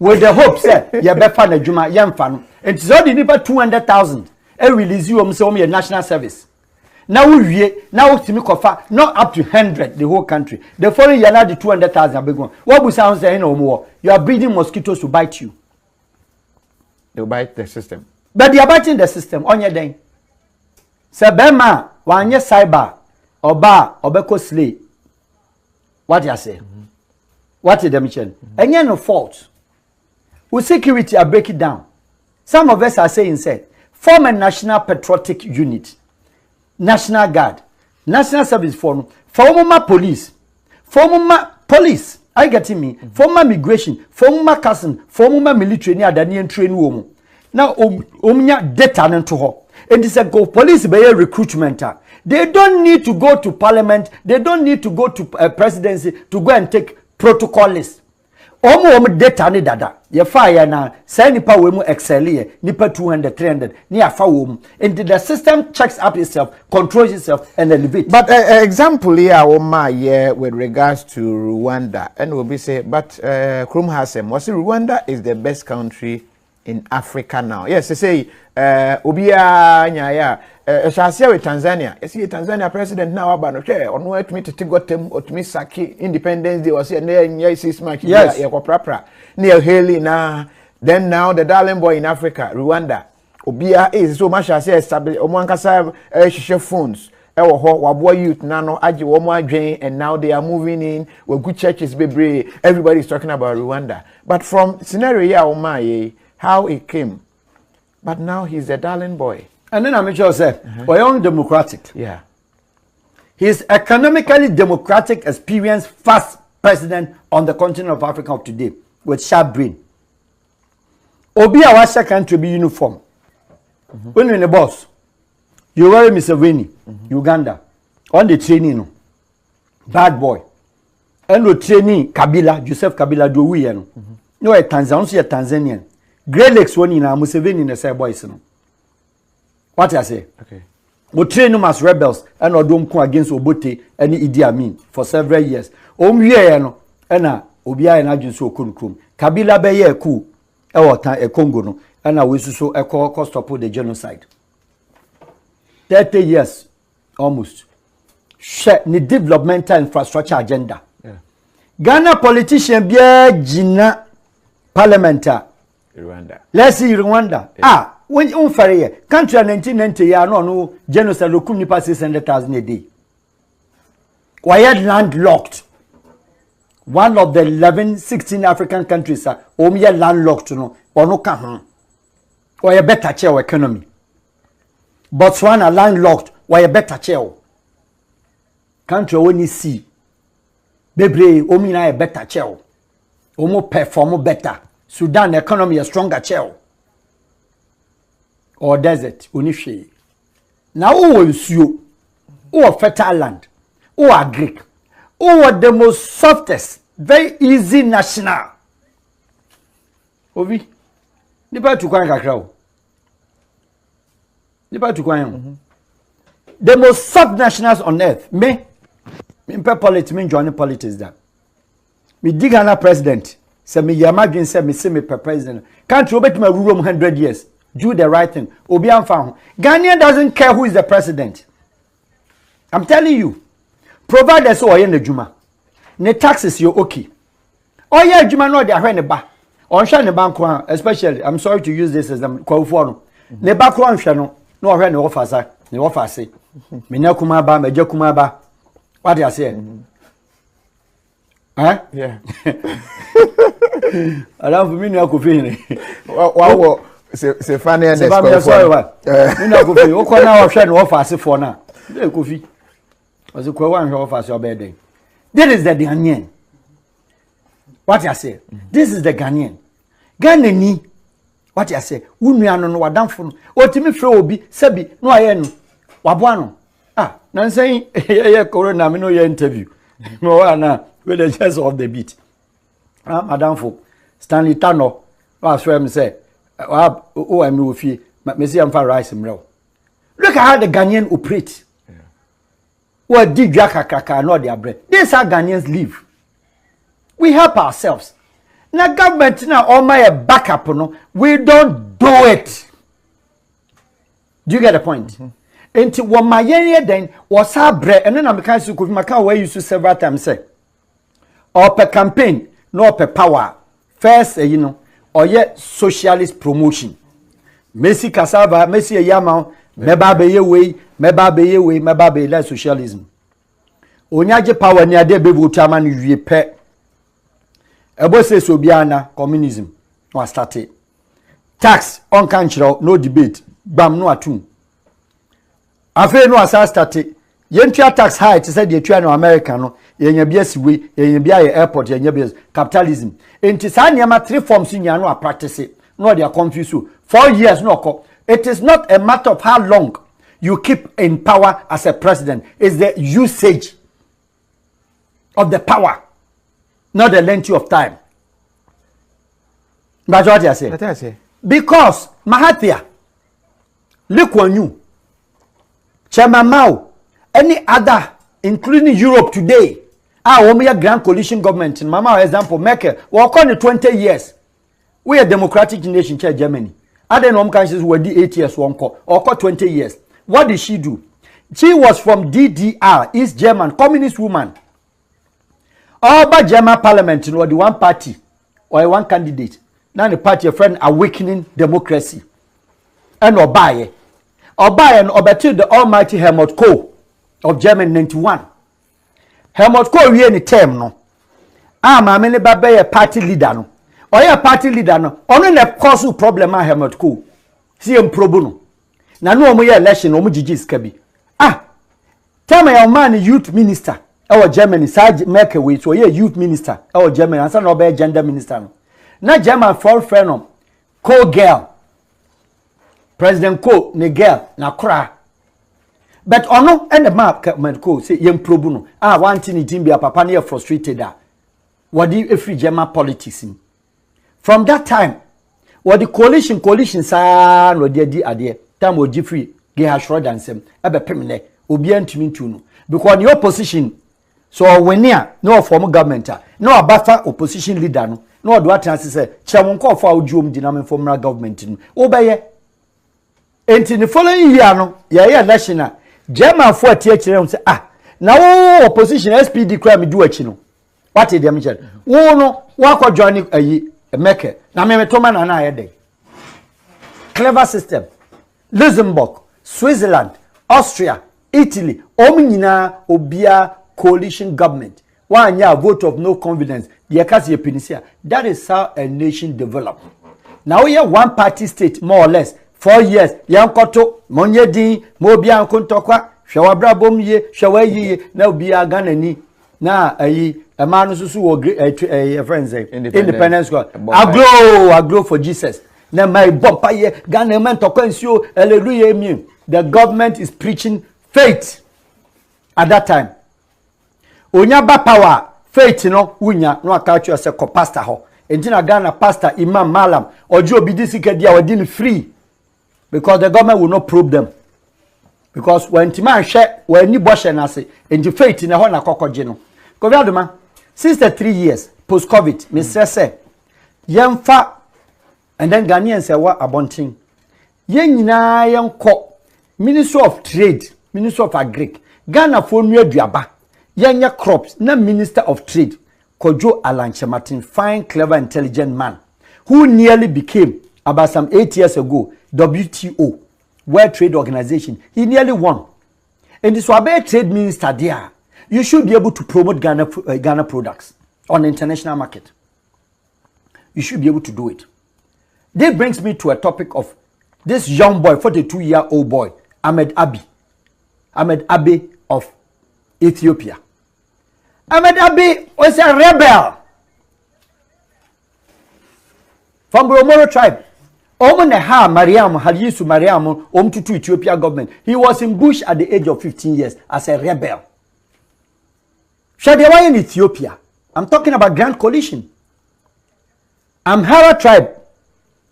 with the hope say you be fa na djuma yemfa no enti so the nipa 200,000 e release you say your national service now we wie now timi kofa not up to 100 the whole country the following year now the 200,000 abegon what we sound say no more you are breeding mosquitoes to bite you. They bite the system, but they are biting the system on your den say bema wanye cyber oba obeko slay. What you say? What did them mention? And you no fault. With security, I break it down. Some of us are saying, say, form a national patriotic unit, National Guard, National Service form, former police, I get me, former migration, former cousin, former military near Daniel train woman. Now, data into her. And it's a go police by recruitment. They don't need to go to parliament. They don't need to go to presidency to go and take protocol list. Omo data ni dada. Ye fire na say nipa we mu excel ye nipa 200 300 ni afa wo mu. And the system checks up itself, controls itself and elevates. But example here with regards to Rwanda, and we'll be say but Krum Hasem was Rwanda is the best country in Africa now. Yes, they say Obia Nyaya Shasia with Tanzania. You see Tanzania president now about no share on what me to got them or to me Saki Independence Day was here near 6 months. Yes, near Haley now. Then now the darling boy in Africa, Rwanda. Obia is so much as established Omwankasa Shisha phones. Wabwa youth nano aji womwa drain and now they are moving in with good churches baby. Everybody's talking about Rwanda. But from scenario yeah Omaye, how it came. But now he's a darling boy. And then I'm sure say, we're only democratic. Yeah. He's economically democratic, experienced, fast president on the continent of Africa of today with sharp brain. Obi Awasha country be uniform. When you're in the boss, you wear Museveni, Uganda. on the training no bad boy and the training Kabila Joseph Kabila do we no no a Tanzanian Great Lakes one in Museveni na say boys no what I say okay we train them as rebels and odom ko against Obote and Idi Amin for several years wie no na obia na adwuso okunkum Kabila be ye ku e wotan e Congo no na we so e ko stop the genocide 30 years almost share the developmental infrastructure agenda. Yeah. Ghana politician bia jina parliament Rwanda. Let's see Rwanda. Yeah. When unfair year, country 1990 year no genocide okum nipa 600,000 a day. Why landlocked? One of the 16 African countries are landlocked no ono ka ho. Why better chair economy. Botswana landlocked, why better chair. Country only see. Bebre omina a better chair. Omo perform better. Sudan economy a stronger chair. Or desert, only now who is you? Who are fertile land? Who are Greek? Who are the most softest, very easy national? Ovi, nipa tukwan kakra. Nipa tukwan. The most soft nationals on earth. Me politics, me joining politics that. Me Ghana president. Say me yamagin say me see me president. Country obet me rule 100 years. Do the right thing. Obi Anfa. Ghanaian doesn't care who is the president. I'm telling you. Provided so oye ne juma. Ne taxes you okay. Oye juma no de ahwe ne ba. Onhwe ne bank one, especially I'm sorry to use this as kwafo no. Ne ba kro onhwe no. No ahwe ne ofasa. Ne ofase. Me na kuma ba, me je kuma ba. What do you say? Huh? Yeah. I don't for me na ko fi. Wow. Se funny and sorry what? Me na ko fi. O ko na ahwe ne ofase for na. Dey ko fi. Was it one offer your birthday? This is the Ghanaian. What you say? This is the Ghanaian. Ghanaian. What you say? Unuano no wadamfo. Otimi fre obi sebi no aye no. Waboa no. Ah, na say yeah corona me no your interview. No na with the chance of the beat. Ah, madamfo Stanley Tano. Was for him say, "Oh, I'm no fee. Me see am for rice mrew." Look at how the Ghanaian operate. What did Jakaka not their bread? This is how Ghanaians live. We help ourselves. Now government now all my backup no, we don't do it. Do you get the point? Until what my then was our bread, and then I'm kind of Maka where used to several times say, or per campaign, no per power. First, or yet socialist promotion. Messi cassava, Messi Yamau. Meba be way, meba be like socialism. Onyaje power ni ade be vote ama ni wie pe. Ebo se so biana communism no started. Tax on country no debate. Bam no atum. Afa no asa started. Yentua tax high to say the tua no America no. Yenya bia siwe, yenya bia airport, yenya bia capitalism. Enti sa niam 3 forms nya no a practice it. No they are confused. 4 years no ko. It is not a matter of how long you keep in power as a president. It's the usage of the power, not the length of time. That's what I say. What I say? Because Mahathir, Lee Kuan Yew, Chairman Mao, any other, including Europe today, we are grand coalition government. In Mama example, Merkel, we are calling 20 years. We are democratic nation, Germany. Other countries were 8 years one call or 20 years. What did she do? She was from DDR, East German, communist woman. All but German parliament, the one party or one candidate. Now the party, a friend, awakening democracy. And Obaye and Obatil the almighty Helmut Kohl of Germany 91. Helmut Kohl we any term no. Many babe a party leader no. Or a party leader no, only the cause problem I have not cool. See him pro bono. Na no mo election omo gigi skabi. Tell me your man youth minister. Our Germany Serge Merkel we so youth minister. Our Germany and son of gender minister no. Na German for friend no. Co girl. President Co ne girl na kra. but ono and the map man ko say yem probu no one thing it be a papa na frustrated da what the free German politics in. From that time what the coalition sa no dey di ade time o free ge ha shro dansem ebe pemne obi antumi ntu no because the opposition so when near no form government no abafa opposition leader no do atanse say chewon ko fa ojuom dinam form government no obeye enti the following year no ye election German for tie kire say na wo opposition SPD crime do achi no what dey dem che wo no wa ko join ayi meke na me to man na ayede clever system Luxembourg Switzerland Austria Italy nyina obia coalition government one year vote of no confidence ye kasi pinisia that is how a nation develop now we one party state more or less 4 years yankoto monyedin mo bia nkontokwa hwewabra bom ye hwewa yiye na obia ganani na ayi emanu susu wo friends independence squad aglo for Jesus na my bompa ye Ghana man tokwa nsio hallelujah amen the government is preaching faith at that time onya ba power faith no wunya no aka chu se ko pastor ho entina Ghana pastor imam malam ojo obi disike dia wadi free because the government will not probe them because when timan hwe when ni boshe na se enti faith na ho na kokoje no kovi adoma since the 3 years post covid me say yemfa and then Ghanaians say wa abontin yen nyina yenko Ministry of Trade Ministry of Agric Ghana for new aduaba yenya crops na Minister of Trade Kojo Alanche Martin fine clever intelligent man who nearly became about some 8 years ago WTO World Trade Organization he nearly won and this Wabe trade minister there you should be able to promote Ghana products on the international market you should be able to do it. That brings me to a topic of this young boy 42-year-old boy Ahmed Abe of Ethiopia. Ahmed Abe was a rebel from Boromoro tribe. Mariam Halisu Mariam to Ethiopia government. He was in bush at the age of 15 years as a rebel. Shadiawa in Ethiopia. I'm talking about Grand Coalition. Amhara tribe.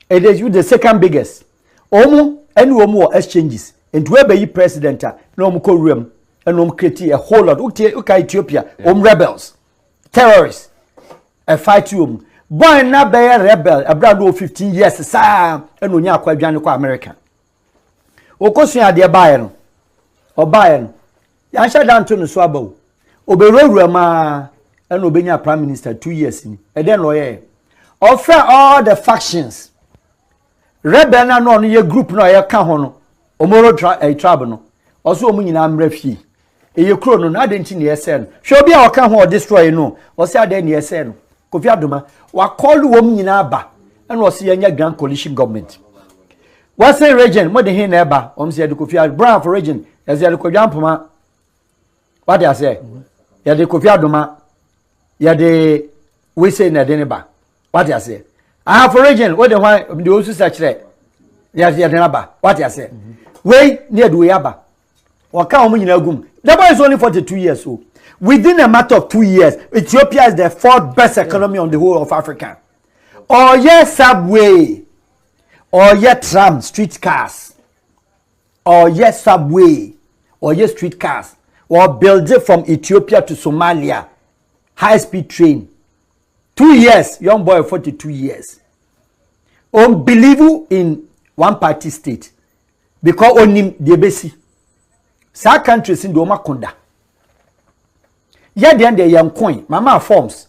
It is the second biggest. Omo exchanges. And whoever you president, no more room, and no create a whole lot. Okay, Ethiopia, rebels, terrorists, a fight you. Boy, na be a rebel, a brand new 15 years, sir, and no nyakwa Janiko American. Okosun ade Bayern, or Bayern, Yansha down to the swabo. Oberoma, and Obenya Prime Minister 2 years in, and then lawyer. Offer all the factions. Rebel na no ye group no ye ka ho no. Omoro tribe no also omu nyina mrafie eye kro no na adenti ne yese no hwe obi a waka ho destroy no o se ade ne yese no Kofi Adoma wa call wom nyina ba na o se yanya Grand Coalition government wa say region mo de hin na eba o se de Kofi Adoma for region as ya de kodwampoma what they say ya de Kofi Adoma ya de we say na de ne ba what they say for region what the why the osu sachre ya de na ba what they say we near do yaba waka omu nyina gum the boy is only 42 years old. Within a matter of 2 years Ethiopia is the 4th best economy on the whole of Africa. Or yes subway or yes tram street cars or yes subway or yes street cars or build it from Ethiopia to Somalia high speed train 2 years young boy 42 years unbelievable in one party state. Because onim the besi sa countries in the Omakonda yet the young coin mama forms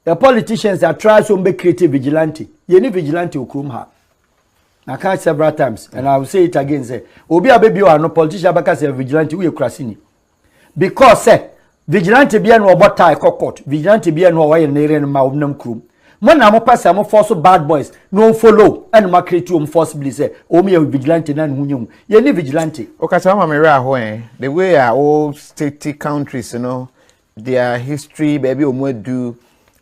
the politicians that try to make creative vigilante you need vigilante okrum ha I can't several times and I will say it again say obi abebi o no politician baka say vigilante we krasini because say vigilante bia no obota court vigilante bia no wa ye nere no ma obnam krum mo na mo pasa mo force bad boys no follow and ma create um forcibly say o me vigilante na hunyu ye ni vigilante o ka tell me ho the way our old state countries you know their history baby omo do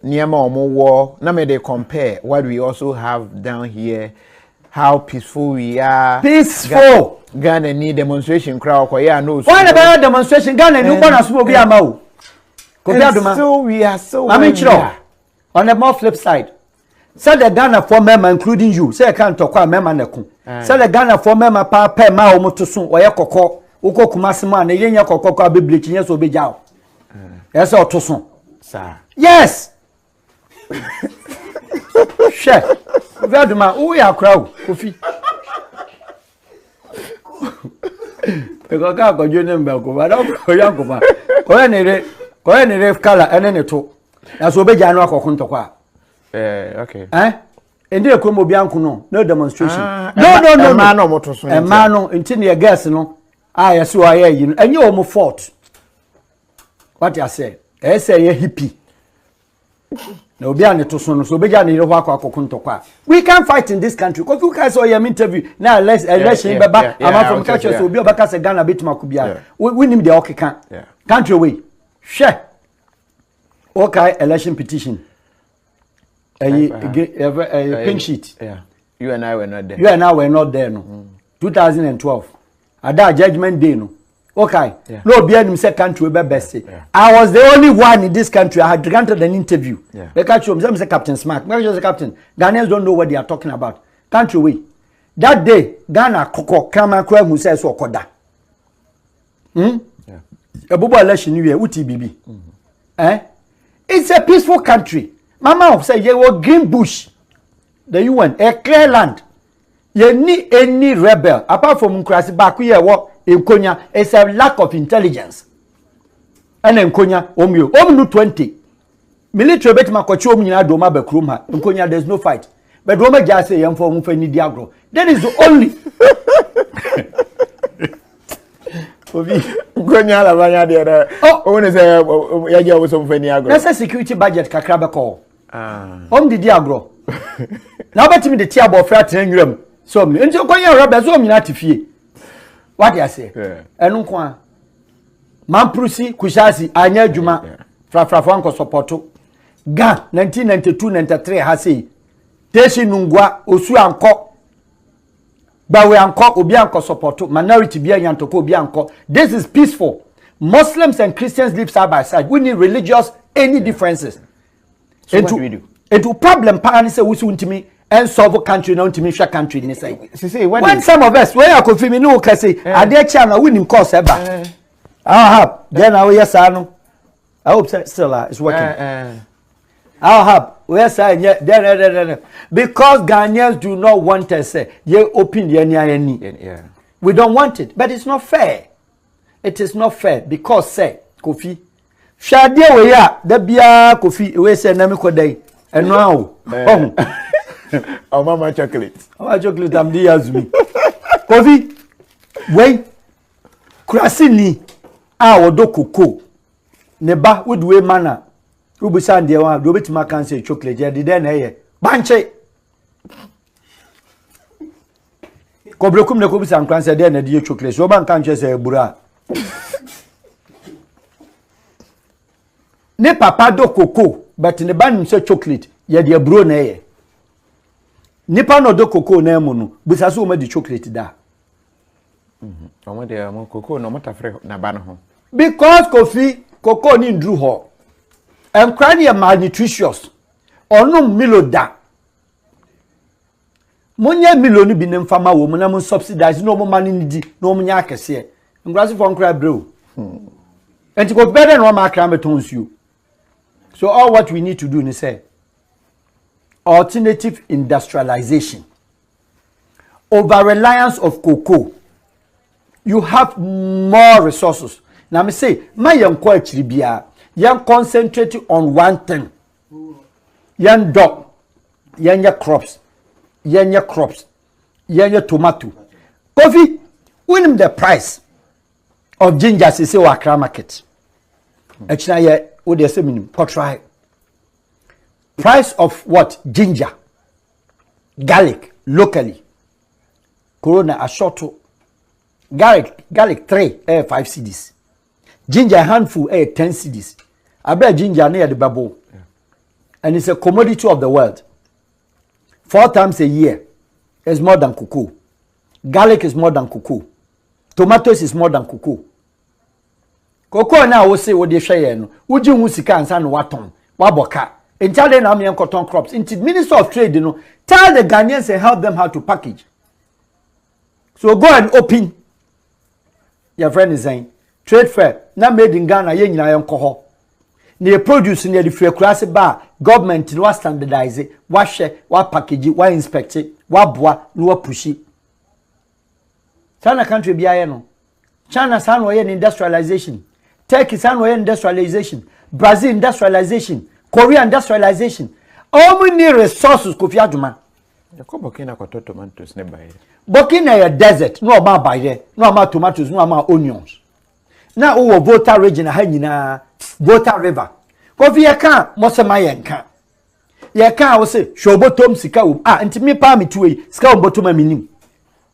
niema omo war na me they compare what we also have down here how peaceful we are peaceful Ghana need demonstration crowd ko ya no. Why the demonstration Ghana ni bona so obi ama o. Ko bi aduma. So we are so I mean on the more flip side. Say the Ghana for member including you. Say can talk kwa member na ku. Say the Ghana for member pa ma o moto so oye kokko. Uko kumase ma na yenya kokko kwa beblechi nya so obeja o. Yes o to so. Sir. Yes. Chef. Obi aduma o ya crowd Kofi. Eko ka ko jone mbe ko ba do ko ya ko ba. Ko ne re kala ene ne to. Na so obeja no akoko ntokwa. Okay. Ende ekomo bianku no demonstration. No. Man no moto so. Man no nti ne gas no. Yes so aye yi no. Enye o mo fault. What you say? Say ye hippie. Na obi an to so no so obeja ne re ho akoko ntokwa. We can fight in this country because you guys saw your interview. Now let's election baba. I'm from culture so obi obaka say Ghana betima ku bia. We need the okeka. Country way. Share. Okay, election petition. Pink sheet. Yeah. You and I were not there. You and I were not there, no. 2012. At that judgment day, no. Okay. Yeah. No, be any country be best. Yeah. I was the only one in this country. I had granted an interview. Yeah. The country, I'm say Captain Smart. Maybe just Captain. Ghanaians don't know what they are talking about. Country way. That day, Ghana koko kama kwa mu say so koda. Yeah. Ebubo election new year UTBB. It's a peaceful country. Mama say you were green bush. The UN a clear land. You need any rebel apart from Nkrasi back here what in Konya. It's a lack of intelligence. And in Konya omnu 20 military bet makocho omnyina do ma bakrum ha. In Konya there's no fight. But Roma just say yam for mfani diagro. That is the only Konya la banya there. Oh, when is ya was mfani agro. That's a security budget kakra be call. The diagro. Now bet me the tia bo fra trenwam. So me nti Konya rebel so omnyina tifie. What do I say? Enu kwa. Mamprusi kushasi anya adwuma frafrafo anko supporto. Ga 1992-93 ha sei. Teshi nungwa osu anko. Bawe anko obi anko supporto. Minority bia yantoko obi anko. This is peaceful. Muslims and Christians live side by side. We need religious any differences. So what do we do? It problem pa ni say we untimi and solve country na untimi hwa country ni say. When some of us where I confirm no can say ade cha na we nim course eba. Then I yes no. I hope still it's working. I'll have where's then because Ghanaians do not want us say ye opinion yeah. We don't want it, but it's not fair. It is not fair because say Kofi Shade we ya da bia Kofi we say na me kodai eno awo oh mama chocolate am dey azumi Kofi we kurasini a wodo koko ne ba wodwe mana ubusan de wa do betima kan say chocolate je de na ye banche kobrekum ne ko bisan kan say de na de chocolate so ban kan che say bura ne papa do koko but ne ba nim say chocolate ye de bro na ye nipa no do koko na emu no bisa so ma di chocolate da omo de mo koko no motafre na ba no ho because Kofi koko ni ndru ho enkran ye malnutritious onum miloda munye miloni bi ne mfama wo mu na mun subsidize no mo mani ndi no mo nya akese ngrasi for nkra bro enti ko better no ma akra metonsu you. So all what we need to do is say alternative industrialization, over reliance of cocoa. You have more resources. Now me say my young quality bia young concentrate on one thing. Young dog, young crops, young tomato. Coffee, win the price of ginger say Accra market. Actually, yeah, what they say minimum try. Price of what? Ginger, garlic locally. Corona a short. Garlic 3 5 cedis. Ginger handful 10 cedis. I bet ginger near the bubble. And it's a commodity of the world. 4 times a year is more than cocoa. Garlic is more than cocoa. tomatoes is more than cocoa. Cocoa na wo say wo de hwe no uji hu sika ansa no waton waboka entale na am cotton crops into Minister of Trade no tell the Ghanaians and help them how to package. So go and open your friend is saying trade fair na made in Ghana ye nyina yenko ho na produce na the free class ba government no standardize wa hwe wa package wa inspect wa boa no wa pushi. China country biaye no China san wo ye industrialization, Turkey san wo ye industrialization, Brazil industrialization, Korea industrialization. How many resources Kofi Adjuma? The Burkina got tomatoes nearby. Burkina a desert, no about by there, no about tomatoes, no about onions. Now over Volta region na Volta river. Kofi aka Mosamaye nka. Ye ka wo say shobotom sika wo ntimi pa me tuwe sika wo bottom minim.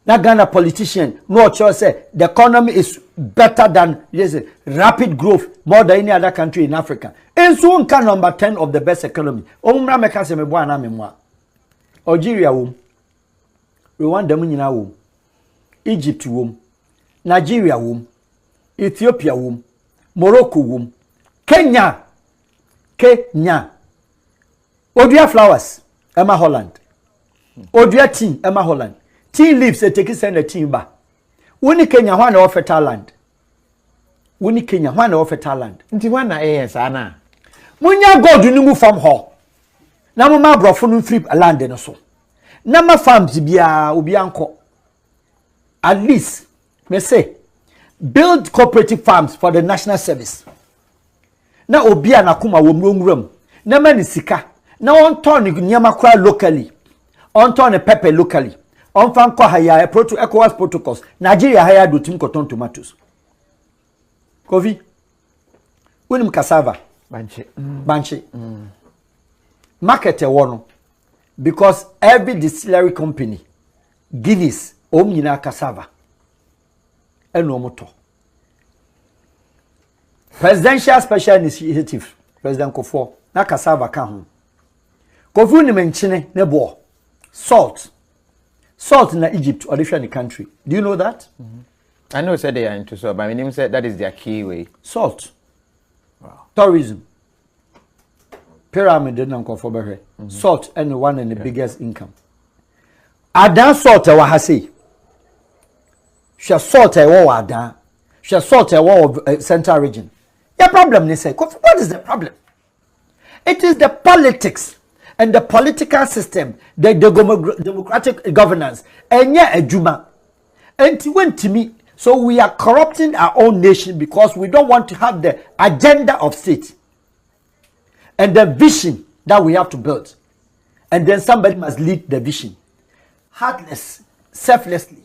Na Ghana politician no sure say the economy is better than rapid growth more than any other country in Africa. And so nka number 10 of the best economy. Omumra meka se me bo ana me mo. Algeria wom. Rwanda mu nyina wom. Egypt wom. Nigeria wom. Ethiopia wom. Morocco wom. Kenya. Odua flowers, Emma Holland. Odua tea, Emma Holland. Tea leaves a take send a tea ba. Wuni Kenya one offer talent. Wuni Kenya one offer talent. Nti wana sana. Munya God you move from ho. Na mo ma brofo no flip land no so. Na ma farms bia obi anko. At least me say build cooperative farms for the national service. Na obi anakuma wo mromram. Na mani sika. Na on turn nyama kwa locally. On turn pepper locally. On fan kwa haya ECOWAS protocols. Nigeria haya do tim cotton tomatoes. Kofi. Unim cassava. Banche. Market wono. Because every distillery company Guinness nyina cassava. Eno moto. Presidential Special Initiative President Kofo na cassava ka ho. Kofi ni menchine ne bo. Salt in Egypt or different country. Do you know that? I know said they are into salt, but my name said that is their key way. Salt. Wow. Tourism. Pyramid and Kofo behe. Salt and one and the biggest income. Adan salt wa hase. She salt e wo adan. She salt e wo central region. Your problem, they say, what is the problem? It is the politics and the political system, the democratic governance, and yeah, a Juma. And it went to me. So we are corrupting our own nation because we don't want to have the agenda of state and the vision that we have to build. And then somebody must lead the vision. Heartless, selflessly.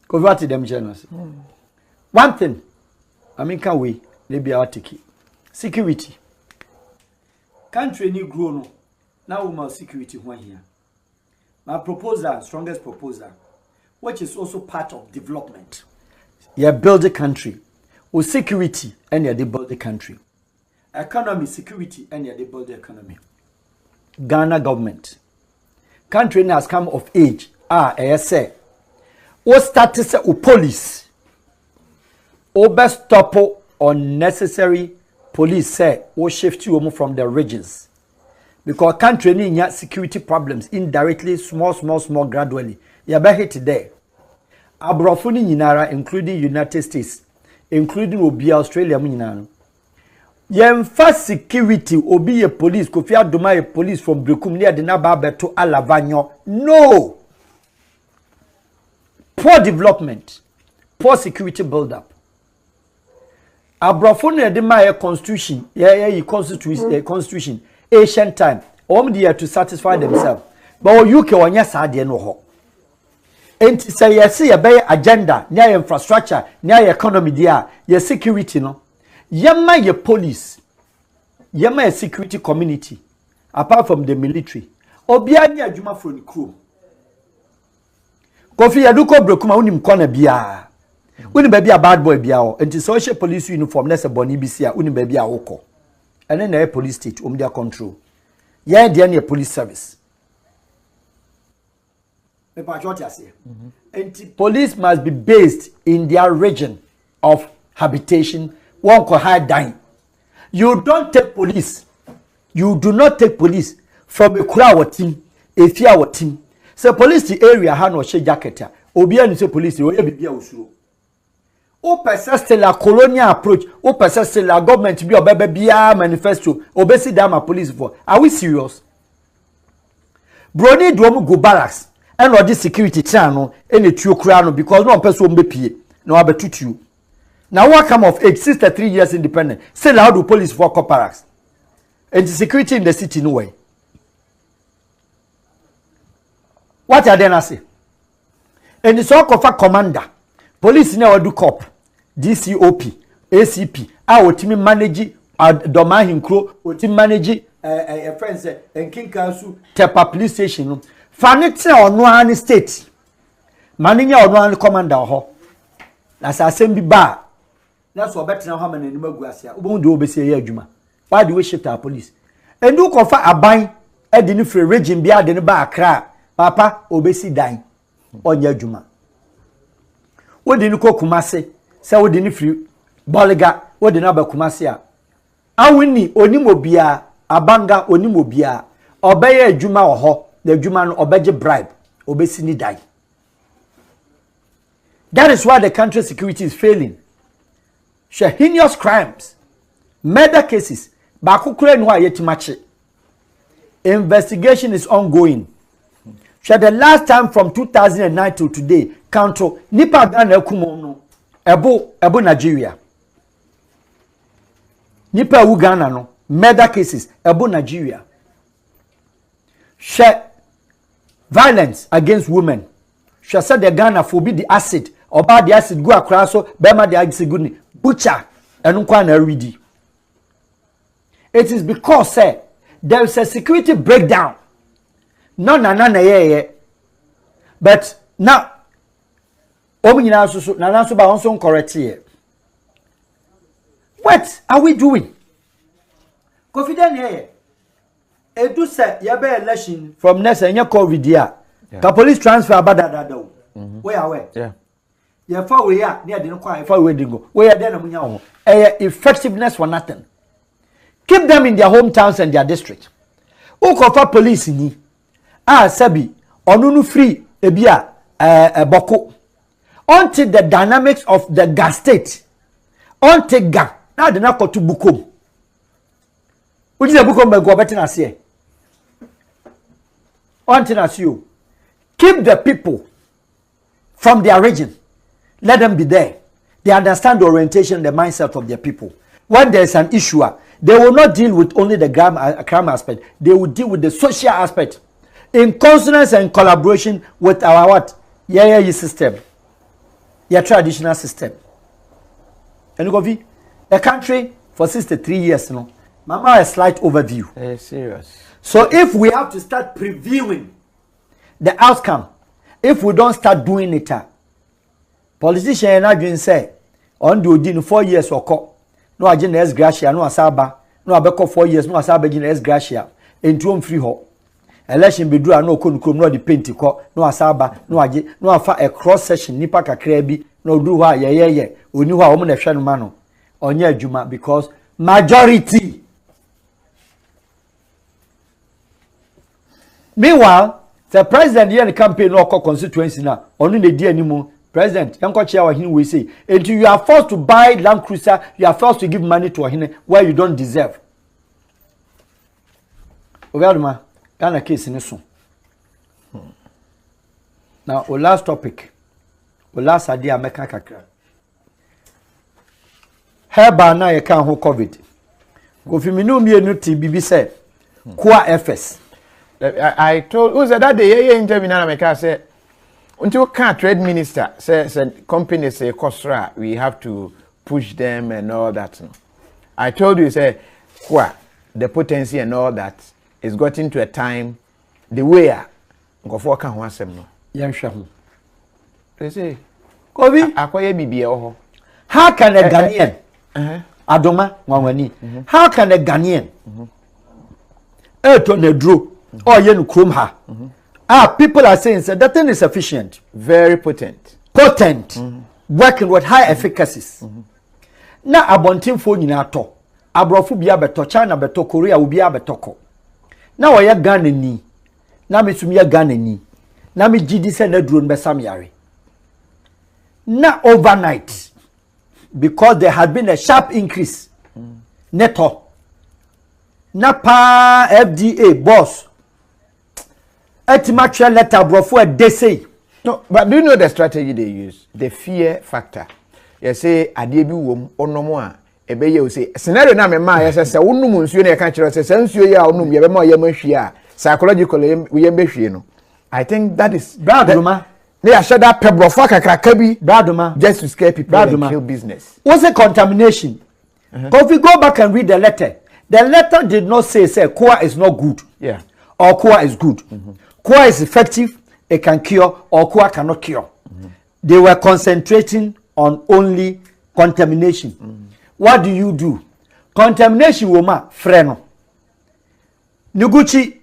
Convert them generously. One thing. I mean, can we? Maybe I'll take it. Security. Country need grow no. Now we must security one here. My proposal, strongest proposal, which is also part of development. You build a country with security, and you build the country. Economy, security, and you build the economy. Ghana government. Country has come of age. I say. What status of police? Over stop unnecessary police say or shift you from the regions because country need security problems indirectly small gradually you be hit today abrofo ni nyinara including United States including obi Australia mu nyinara yemfa security obi ye police Kofi Adoma ye police from Brekum near the na ba beto Alavanyo. No, poor development, poor security build up. Abrafo na de my constitution constitution ancient time there to satisfy themselves but UK onya saade no ho enti say yes ye be agenda nya infrastructure nya economy dia ye security no yema ye police yema ye security community apart from the military obia nya adwuma for the crew Kofi Aduko Brokuma unim kona bia uni baby a bad boy biao enti social police uniform nese boni bisia uni baby a woko ene na police state dia control ya dia na police service Police must be based in their region of habitation. One could hide dying. You don't take police. You do not take police from a crowd team, a fear team. So police the area ha no she jacket. Obi ani say police we be bia osuro. O persist la colonial approach. O persist la government be obebe bia manifesto. Obesi dama police for. Are we serious? Brony do go barracks. And or this security channel any tuo kura no because no person be pie. No abetutu. Now what come of age 63 years independent. Say how do police for barracks? And the security in the city no way. What are they say? And the so-called commander, police now do cop, DCOP, ACP. I team manage domain crow, or team manage a friend and King Council, Tepa police station. Fanity or no any state. Manning or no commander ho. That's a same be bar. That's what better now how many Gracia. Won't do obey say Juma. Why do we shift our police? And do confer a bind at the new free region be the bar cry. Papa obesi dying on your Juma. What did you call Kumase? Say what didn't free Boliga, what the number Kumasia? I winnie Onimobia, Abanga Onimobia, obey a Juma or ho, the Juman obey bribe, obesi ni die. That is why the country's security is failing. Heinous crimes, murder cases, Bakukure no yet match. Investigation is ongoing. The last time from 2009 to today, Count Nipa Ghana Kumono, Ebo Nigeria. Nipa Uganda no, murder cases, Ebo Nigeria. Violence against women. She said the Ghana forbid the acid, or bad the acid go across so, Bema the acid good, butcher, and Unkwana ready. It is because, there is a security breakdown. No, but now, correct here. What are we doing? Confident here. Edu say yabe election from next and your COVID year. The police transfer abada. Where are we? Yeah. You far we are near the no far we dingo. Where then amunya effectiveness for nothing. Keep them in their hometowns and their district. Who cover police ni? Sabi onunu free ebia boko until the dynamics of the gas state until ga na de na kotu bukom uji the bukom be go betin ase until as you keep the people from their region, let them be there. They understand the orientation, the mindset of their people. When there is an issue, they will not deal with only the crime aspect, they will deal with the social aspect in consonance and collaboration with our what? System. Your traditional system. And go a country for 63 years now. Mama, a slight overview. Serious. So if we have to start previewing the outcome, if we don't start doing it, politicians are going to say, on the 4 years or co, no agenda S gracia, no asaba, no abeko 4 years, no asaba S gracia, and 2 free ho. Election be do no kunkum no the paint ko no asaba no age no afa a cross session nipa kakra bi no do ha ye oni ho a wo na hwe no ma no onye adwuma because majority. Meanwhile, the president here in the campaign no constituency na onu na di animu president yanko chia wa hini we say until you are forced to buy Land Cruiser, you are forced to give money to a hini where you don't deserve. Ogaduma Ghana case in this one. Now, our last topic. Our last idea, American kakra. Herba na ye kan ho COVID. Kofi minu mienu ti bibi say, Kwa FS. I told who's that day interview na America say until can trade minister say companies say Kosra we have to push them and all that. I told you say Kwa the potency and all that is gotten to a time the way ngofo ka ho asem no yan hwe ho they say Kobi akoye bibie ho how can a Ghanaian adoma nwanwani how can a Ghanaian to na duro o ye no krom ha People are saying that the thing is efficient. Very potent. Working with high efficacies. Na abontin fo nyina to. Abrofu bia beto, China beto, Korea ubi betoko. Na waya Ghana ni. Na misumia Ghana ni. Na mi gidi se na drone besam yare. Na overnight, because there had been a sharp increase. Neto. Na pa FDA boss. Etimatria letter brofu a they say. No, but do you know the strategy they use? The fear factor. You say adebi wom onomo a ebe ye say scenario na me ma ye say wonum nsuo na ye kan kire say nsuo ye a wonum ye be ma ye ma hwie a psychologically ye be hwie no. I think that is Braduma. They are shut up pebrofo kakraka bi Braduma just to scare people and kill business. What's the contamination? If we go back and read the letter did not say Koa is not good. Yeah. Or Koa is good. Koa is effective, it can cure, or Koa cannot cure. They were concentrating on only contamination. What do you do? Contamination woma freno. Nuguchi,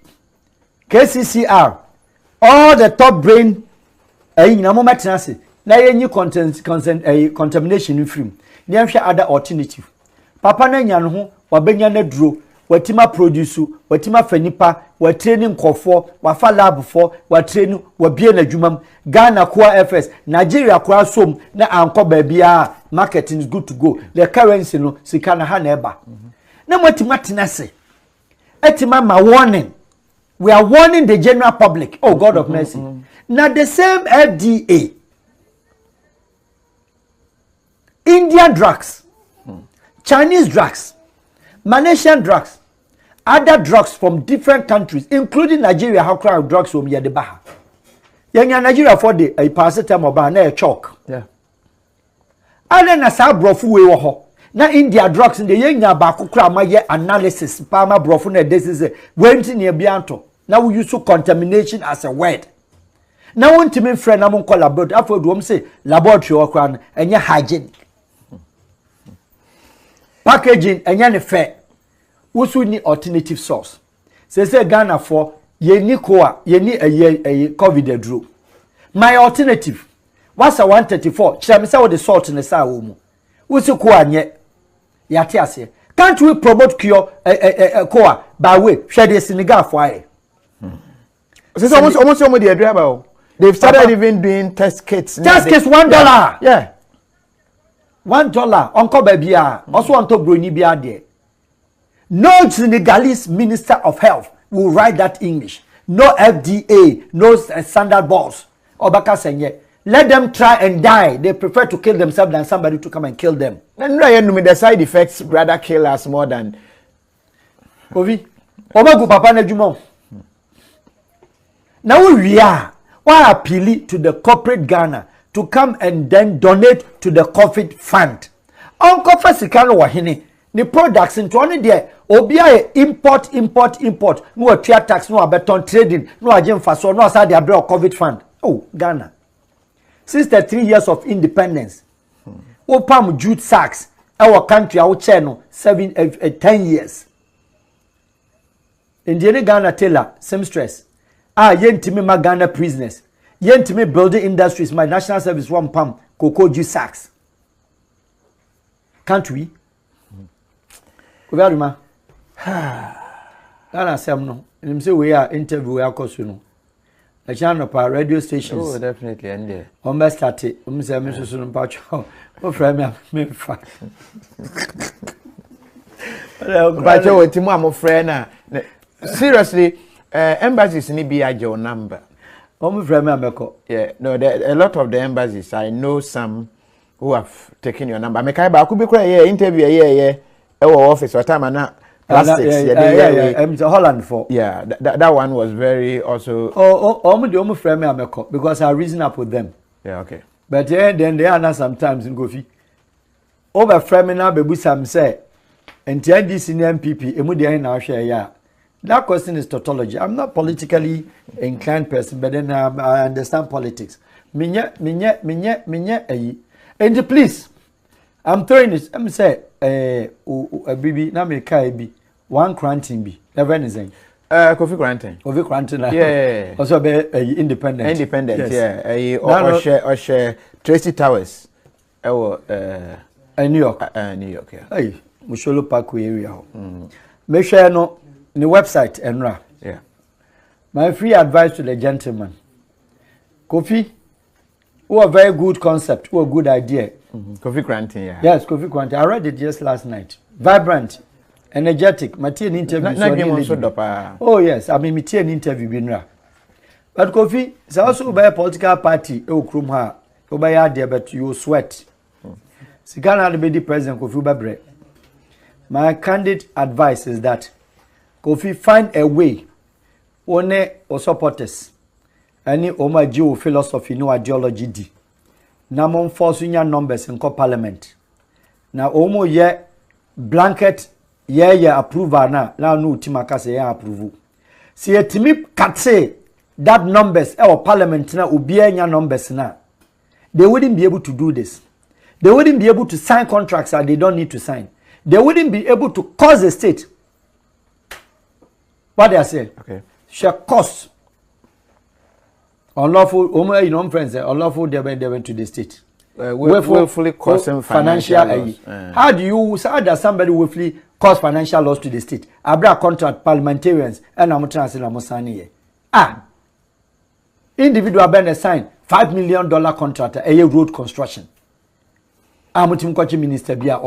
KCCR, all the top brain na yenyi contamination in film. Ni other alternative. Papa na nya no ho wabenya na duro, watima produce, watima fanipa, wa training nkofo, wa fa lab for, wa training, wa bie na dwumam. Ghana Kwa FS, Nigeria Kwa som na anko bia marketing is good to go. The currency no sika na ha na eba. Na watima tenase. Etima ma warning. We are warning the general public. Oh God of mercy. Now the same FDA, Indian drugs, Chinese drugs, Malaysian drugs, other drugs from different countries, including Nigeria, how crowd drugs from Yadebaha. Yanya Nigeria for the a paracetamol ban a chalk. Yeah. And then as I brofu we ho. Na India drugs in the yenya baku kra ma ye analysis. Palma brofu na this is went near bianto. Now we use contamination as a word. Now one team friend among collaborate after do say laboratory or crown and your hygiene. Packaging and your fair. Also need alternative source. Say Ghana for ye ni koa ye ni a COVID drew. My alternative was a 134. Chamisa with the salt in the sour. What's a koa yet? Yatiase. Can't we promote cure a koa by way? Share the Senegal for It's almost somebody a driver. They've started even doing test kits. Test kits $1. Yeah. $1. Uncle baby, also on top Bruni Biade. No Senegalese Minister of Health will write that English. No FDA, no standard boss. Obaka Senye. Let them try and die. They prefer to kill themselves than somebody to come and kill them. And the side effects rather kill us more than. Ovi. Obagu Papa Nejumo. Now we are. Why appeal to the corporate Ghana to come and then donate to the COVID fund? Uncle Fasikano Wahine, the products into only there, Obia import. No a tier tax, no a beton trading, no a gem faso, no a side of COVID fund. Oh, Ghana. Since the 3 years of independence, Opam jute sacks, our country, our channel, 10 years. Indiana Ghana Taylor, same stress. Yentimi ma Ghana prisoners. Yentimi building industries, my national service one pam, cocoa juice sacks. Can't we? Kubaruma. Ghana Semno. And say we are interview we are cosuno. A channel pa radio stations. Oh, definitely, and there. Almost started. Say Mr. Sunum Pacho. Oh, friend, me fa. Pacho, with Timo, I'm a friend. Seriously. Embassies need be your number. Yeah, no, a lot of the embassies, I know some who have taken your number. I could be crying interview our office or time and plastics. Holland for. Yeah, that one was very also. Oh, friend, because I reason up with them. Yeah, okay. But then they are not sometimes in Gofi. Over Fremina, Bebu Sam say, and TNDC MPP, Emudia in our share, yeah. That question is tautology. I'm not politically inclined person, but then I understand politics. And please, I'm throwing this. I'm say, baby, na me kai bi 1 cranting bi. Never anything. Kofi Granting. Kofi Granting. Yeah. Also be independent. Independent. Yes. Yeah. Or share Tracy Towers. New York. New York. Yeah. Hey, Musholo Parkway area. Make sure no the website Enra. Yeah. My free advice to the gentleman. Kofi, who a very good concept, who a good idea. Kofi Granting, yeah. Yes, Kofi Granting. I read it just last night. Vibrant, energetic. Material interview. Oh yes, I mean material interview binra. But Kofi, it's also by a political party. Oh, Krumha, Obaya there, but you sweat. Sikana the be president Kofi Babre. My candid advice is that Kofi find a way. One or supporters. Any Oma Geo philosophy, no ideology d. Na mon force your numbers in parliament. Na Omo ye blanket ye approval na no timaka say approve. See a timi katse that numbers or parliament na ubia nya numbers na. They wouldn't be able to do this. They wouldn't be able to sign contracts that they don't need to sign. They wouldn't be able to cause the state. What they are saying? Okay. Shall cost. Unlawful, you know, friends, unlawful, they went to the state. Willfully causing financial loss. How does somebody willfully cause financial loss to the state? Abra contract parliamentarians and I'm transferring individual been assigned $5 million contract a road construction. I'm a minister be a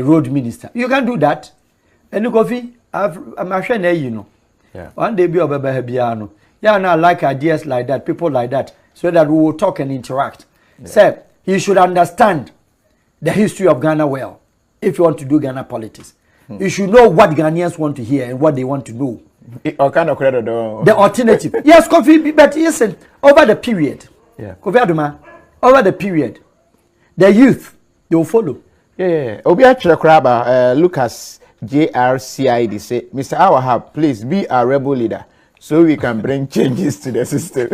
road minister. You can do that. And you coffee, I'm sure you know. Yeah. One day be a yeah, now like ideas like that, people like that, so that we will talk and interact. Yeah. Sir, you should understand the history of Ghana well if you want to do Ghana politics. You should know what Ghanaians want to hear and what they want to know. Or kind of credit though. The alternative. Yes, Kofi, but listen, over the period, yeah. Kofi Aduma, over the period, the youth, they will follow. Yeah. Obia Chirakraba, Lucas JRCID say, Mr. Awahab, please be a rebel leader. So we can bring changes to the system.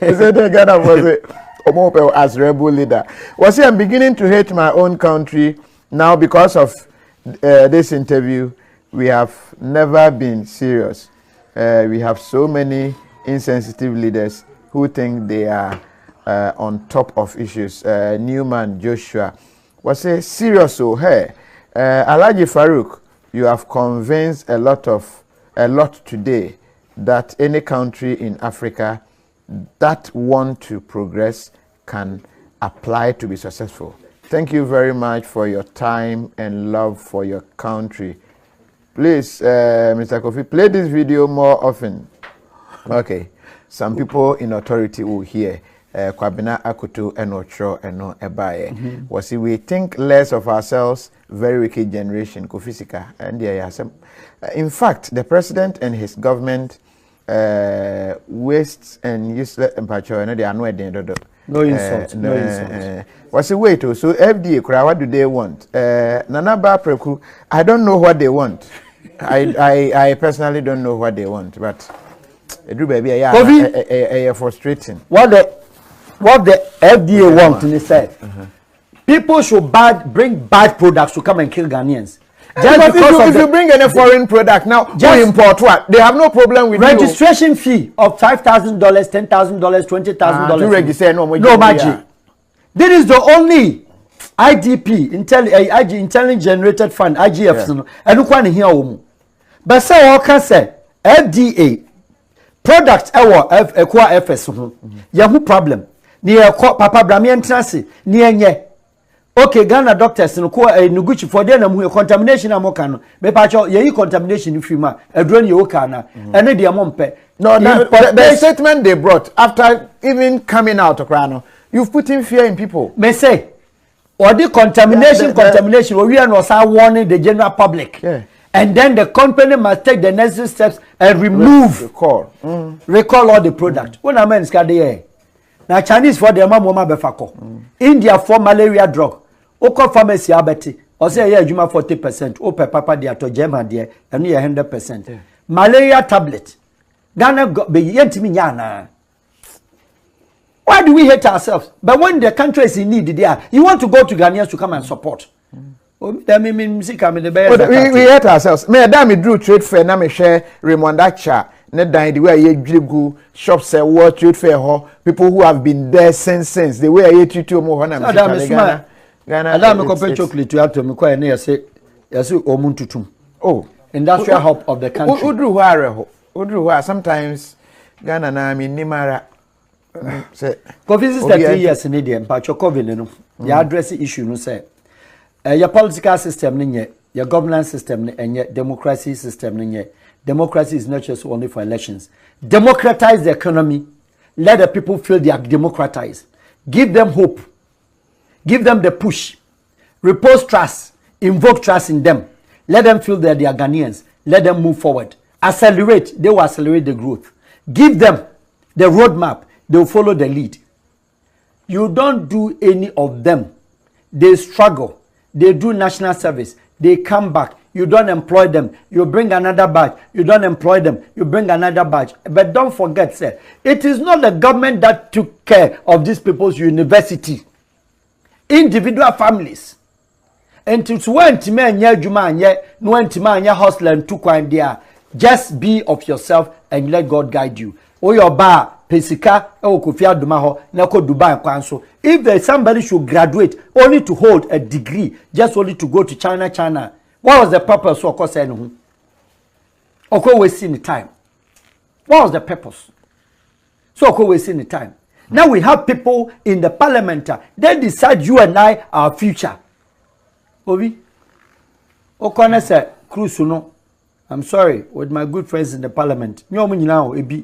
He said Ghana was as rebel leader. Was I'm beginning to hate my own country now because of this interview. We have never been serious. We have so many insensitive leaders who think they are on top of issues. Newman Joshua was serious. So hey, Alhaji Farouk. You have convinced a lot today that any country in Africa that want to progress can apply to be successful. Thank you very much for your time and love for your country. Please, Mr. Kofi, play this video more often. Okay, some people in authority will hear. Kwabena Akutu Enocho Eno Ebaye. Was we think less of ourselves, very wicked generation, Kofisika, and in fact, the president and his government wastes and useless empire, and they are no insult. No insult. Was a way to so FDA, what do they want? Nanaba Preku, I don't know what they want. I personally don't know what they want, but it do baby, yeah, frustrating. What the FDA wants to say, people should bring bad products to come and kill Ghanaians. Just because if you bring any foreign product now, just import what? They have no problem with registration fee of $5,000, $10,000, $20,000. To register no magic. This is the only IDP, Intelligent Generated Fund, IGF. And look one here. But say all can say FDA product FS. You have problem. Near Papa Bramian Transi, near ye. Okay, Ghana doctors no Nuguchi for them who contamination amokano. Me pacho ye contamination if you ma a drone you kana and the amompe. No, the statement they brought after even coming out of Krano, you've put in fear in people. Me say or the contamination we are not warning the general public. Yeah. And then the company must take the necessary steps and remove recall all the product. When a man's got the now Chinese for the mama befako. India for malaria drug. Oko pharmacy abeti. Or say yeah, juma 40%. Ope papa dia to German dia and near 100%. Malaria tablet. Ghana be yentimi nyana. Why do we hate ourselves? But when the country is in need, you want to go to Ghanaians to come and support. That means music coming the we hurt ourselves. Me that me drew trade fair na me share Raymond Acha. Ne dan the way you go shops say what trade fair ho people who have been there since the way you treat mo ho na me Ghana Adam me compare chocolate to ato me kwa na say omuntutum. Oh, industrial hub of the country. Udru ho sometimes Ghana na me nimara say COVID is 30 years in India pa COVID no ya address issue no say your political system nye your governance system nye democracy system nye. Democracy is not just only for elections. Democratize the economy. Let the people feel they are democratized. Give them hope. Give them the push. Repose trust. Invoke trust in them. Let them feel that they are Ghanaians. Let them move forward. Accelerate. They will accelerate the growth. Give them the roadmap. They will follow the lead. You don't do any of them. They struggle. They do national service. They come back. You don't employ them. You bring another batch. You don't employ them. You bring another batch. But don't forget, sir, it is not the government that took care of these people's university. Individual families. And to when hustler and took one there, just be of yourself and let God guide you. O your bar, pesika, o kufia dumaho, nako Dubai kwanso. If there somebody should graduate only to hold a degree, just only to go to China. What was the purpose of course saying? Oko wasting the time. What was the purpose? So Oko wasting the time. Now we have people in the parliament. They decide you and I our future. Obi. Oko say cruise no. I'm sorry with my good friends in the parliament. Nyomu nyina o ebi.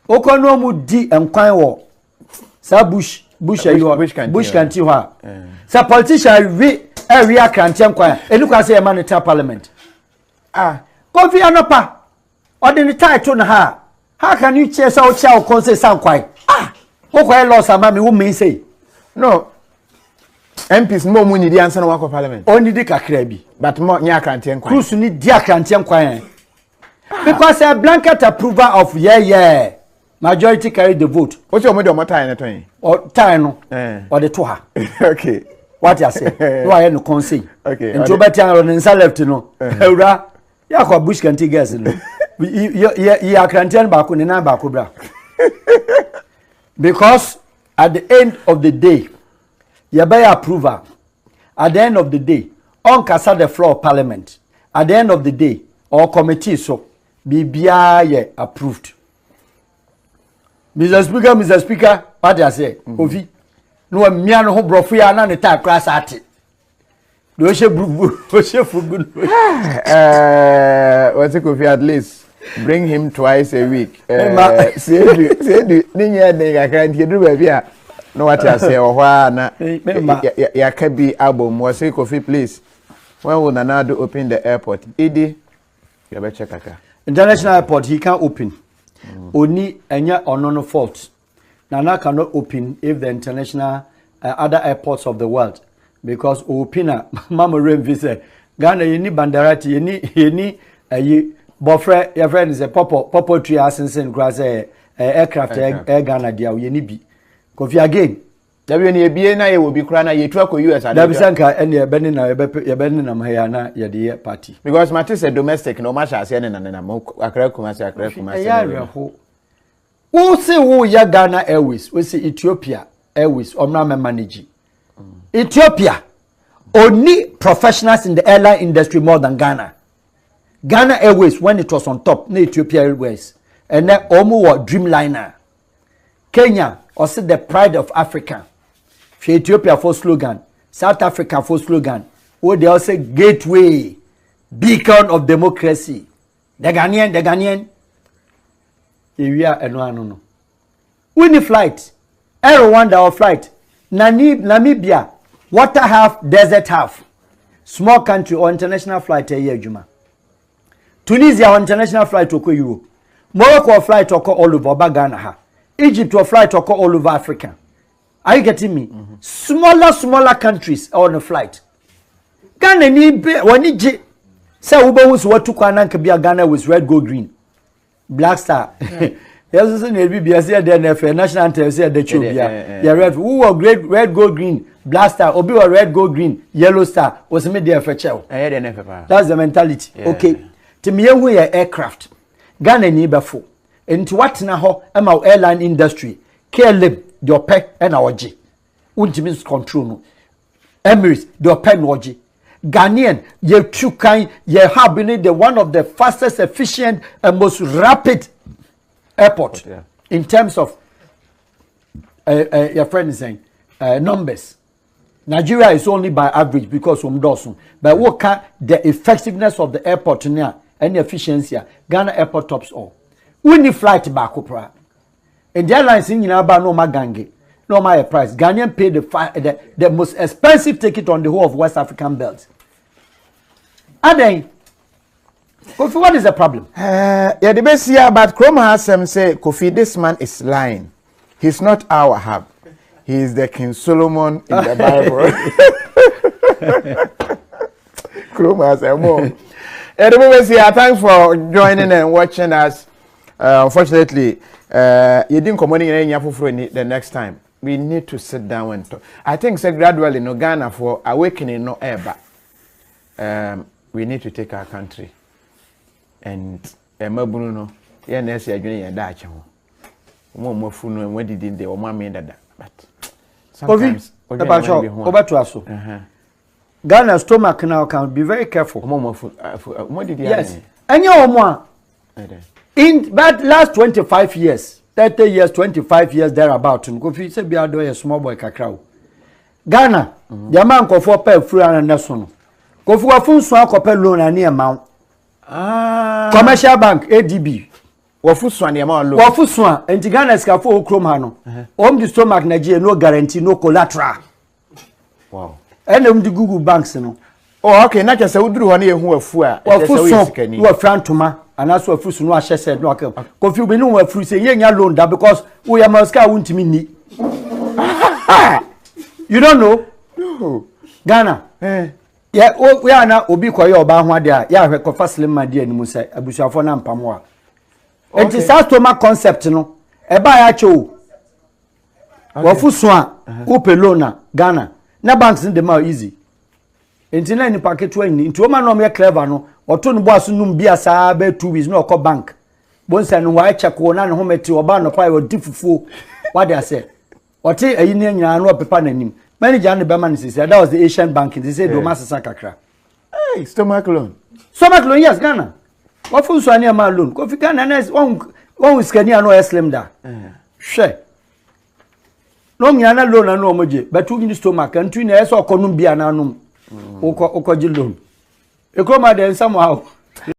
Oko no mu di enkwan wo. Sa bush kanti ho. Sa politician area kantiam kwa enuka say man in parliament Kofi Anopa ordinary title na ha how can you chase out chair konse sankwai who kwai loss ama me who mean say no MPs mo mu ni di answer na parliament only di kakra bi but mo nya kantiam kwa cruise ni di kantiam kwa because a blanket approval of majority carry the vote what's your model time na ton or time no or the to her okay. What you say? No, I no consent. Okay. And Jobati on inside left no. Eura, ya kwa bush kanti gas no. Ya kantian ba ko ni na ba ko bra. Because at the end of the day, you buy approval. At the end of the day, on kasa the floor of parliament. At the end of the day, or committee so bibia ye approved. Mr. Speaker, what you say? Kofi. No mia no ho brofo ya na ne ta class ati do she fugu what's it Kofi at least bring him twice a week say do ninya de kakra nti do ba bia no what you say o hwa na ya ka bi album was it Kofi please when will Nana open the airport idi you better check aka international airport he can't open oni enya onono fault Nana cannot open if the international other airports of the world because opina mama rain visa Ghana yeni bandarati yeni bofre your friend is a popo tree asensen grass aircraft air Ghana dia yeni bi Kofi again dabi ni ebie na ye wo bi kura na ye twa ko US ade dabi sanka ene ye beni na mahya na ye de party because matter say domestic no match ase ne na akra kumase ya ho who say who ya Ghana Airways we say Ethiopia Airways omna manage Ethiopia only professionals in the airline industry more than Ghana Airways when it was on top na Ethiopia Airways and then omo Dreamliner Kenya also the pride of Africa for Ethiopia for slogan South Africa for slogan where they also gateway beacon of democracy the Ghanaian we are no. Winnie flight, Air Rwanda or flight, Namibia, water half, desert half, small country or international flight a year, Juma. Tunisia or international flight to Europe, Morocco or flight to all over Ghana, Egypt or flight to all over Africa. Are you getting me? Smaller countries are on a flight. Ghana need when it say Uber was what to Ghana with red, gold, green. Black Star. Yes, na BBS there national anthem say the chubia. Yeah, red. Who were red, gold, green, black star obi or red gold green yellow star was me there for chow. That's the mentality. Yeah. Okay. To me we aircraft Ghana ni before into what na ho our airline industry KLM the opec and our G ultimate control no Emirates the opec no G Ghanaian ye chukai ye have been the one of the fastest efficient and most rapid airport in terms of your friend is saying numbers. Nigeria is only by average because of Dawson. But what can the effectiveness of the airport now and the efficiency? Ghana airport tops all. We need flight back up. And the airlines in Yinaba no magange, no my price. Ghanaian paid the most expensive ticket on the whole of West African belt. And then, Kofi, what is the problem? Yeah, the best here, but Chroma has some say, Kofi, this man is lying. He's not our hub. He is the King Solomon in the Bible. Chroma has a more. The best here, thanks for joining and watching us. Unfortunately, you didn't come in the next time. We need to sit down and talk. I think so gradually, no Ghana for awakening, no ever. We need to take our country. And Bruno, yeah, next year, you're Dutch. More food and what did they or mammy that? But sometimes, over to us. Ghana's stomach now can be very careful. More food. What did yes, and your more in that last 25 years, 30 years, 25 years thereabout. Kofi say be a small boy kakrao. Ghana, the man go for pay free and national. Kofi wa fun so akopɛ loan ani amount. Commercial bank ADB. Wafusu and amount loan. Wafusu and Ghana scafo okrom ha no. The stomach Nigeria no guarantee no collateral. Wow. And the Google banks no. Oh okay, not just udru ho na ehu afu a. Wafusu no frantoma and as wafusu no ahye said no akam. Kofi be no wafu say yenya loan that because we are maska wuntimi ni. You don't know? No. Ghana. Yeah, we are now obi koye oba ho ade a ya hwe kofa slim ma de animu sai abusuafo na mpamo a. It is our stomach concept no. Eba ya cho. Wafusu a upelona Ghana. Na banks in the more easy. Enti na ni packet wa ni. Enti o ma no me clever no. Oto no boaso num bia saa be 2 weeks no ko bank. Bonsa no wa check wo na ne ho meti oba no pa wo difufuo. What they say? Ote ayi ne nyina no pepa nanim. Manager and the Berman said that was the Asian banking. They said, "Doma Sasakakra." Hey, stomach loan. Stomach loan, yes, Ghana. What for so near my loan? Kofi Ghana is one with Kenya no Islam da. Share. No Ghana loan and no moje, but 2 in the stomach and 2 years or Columbia nanum. Oko loan. You come out there somehow.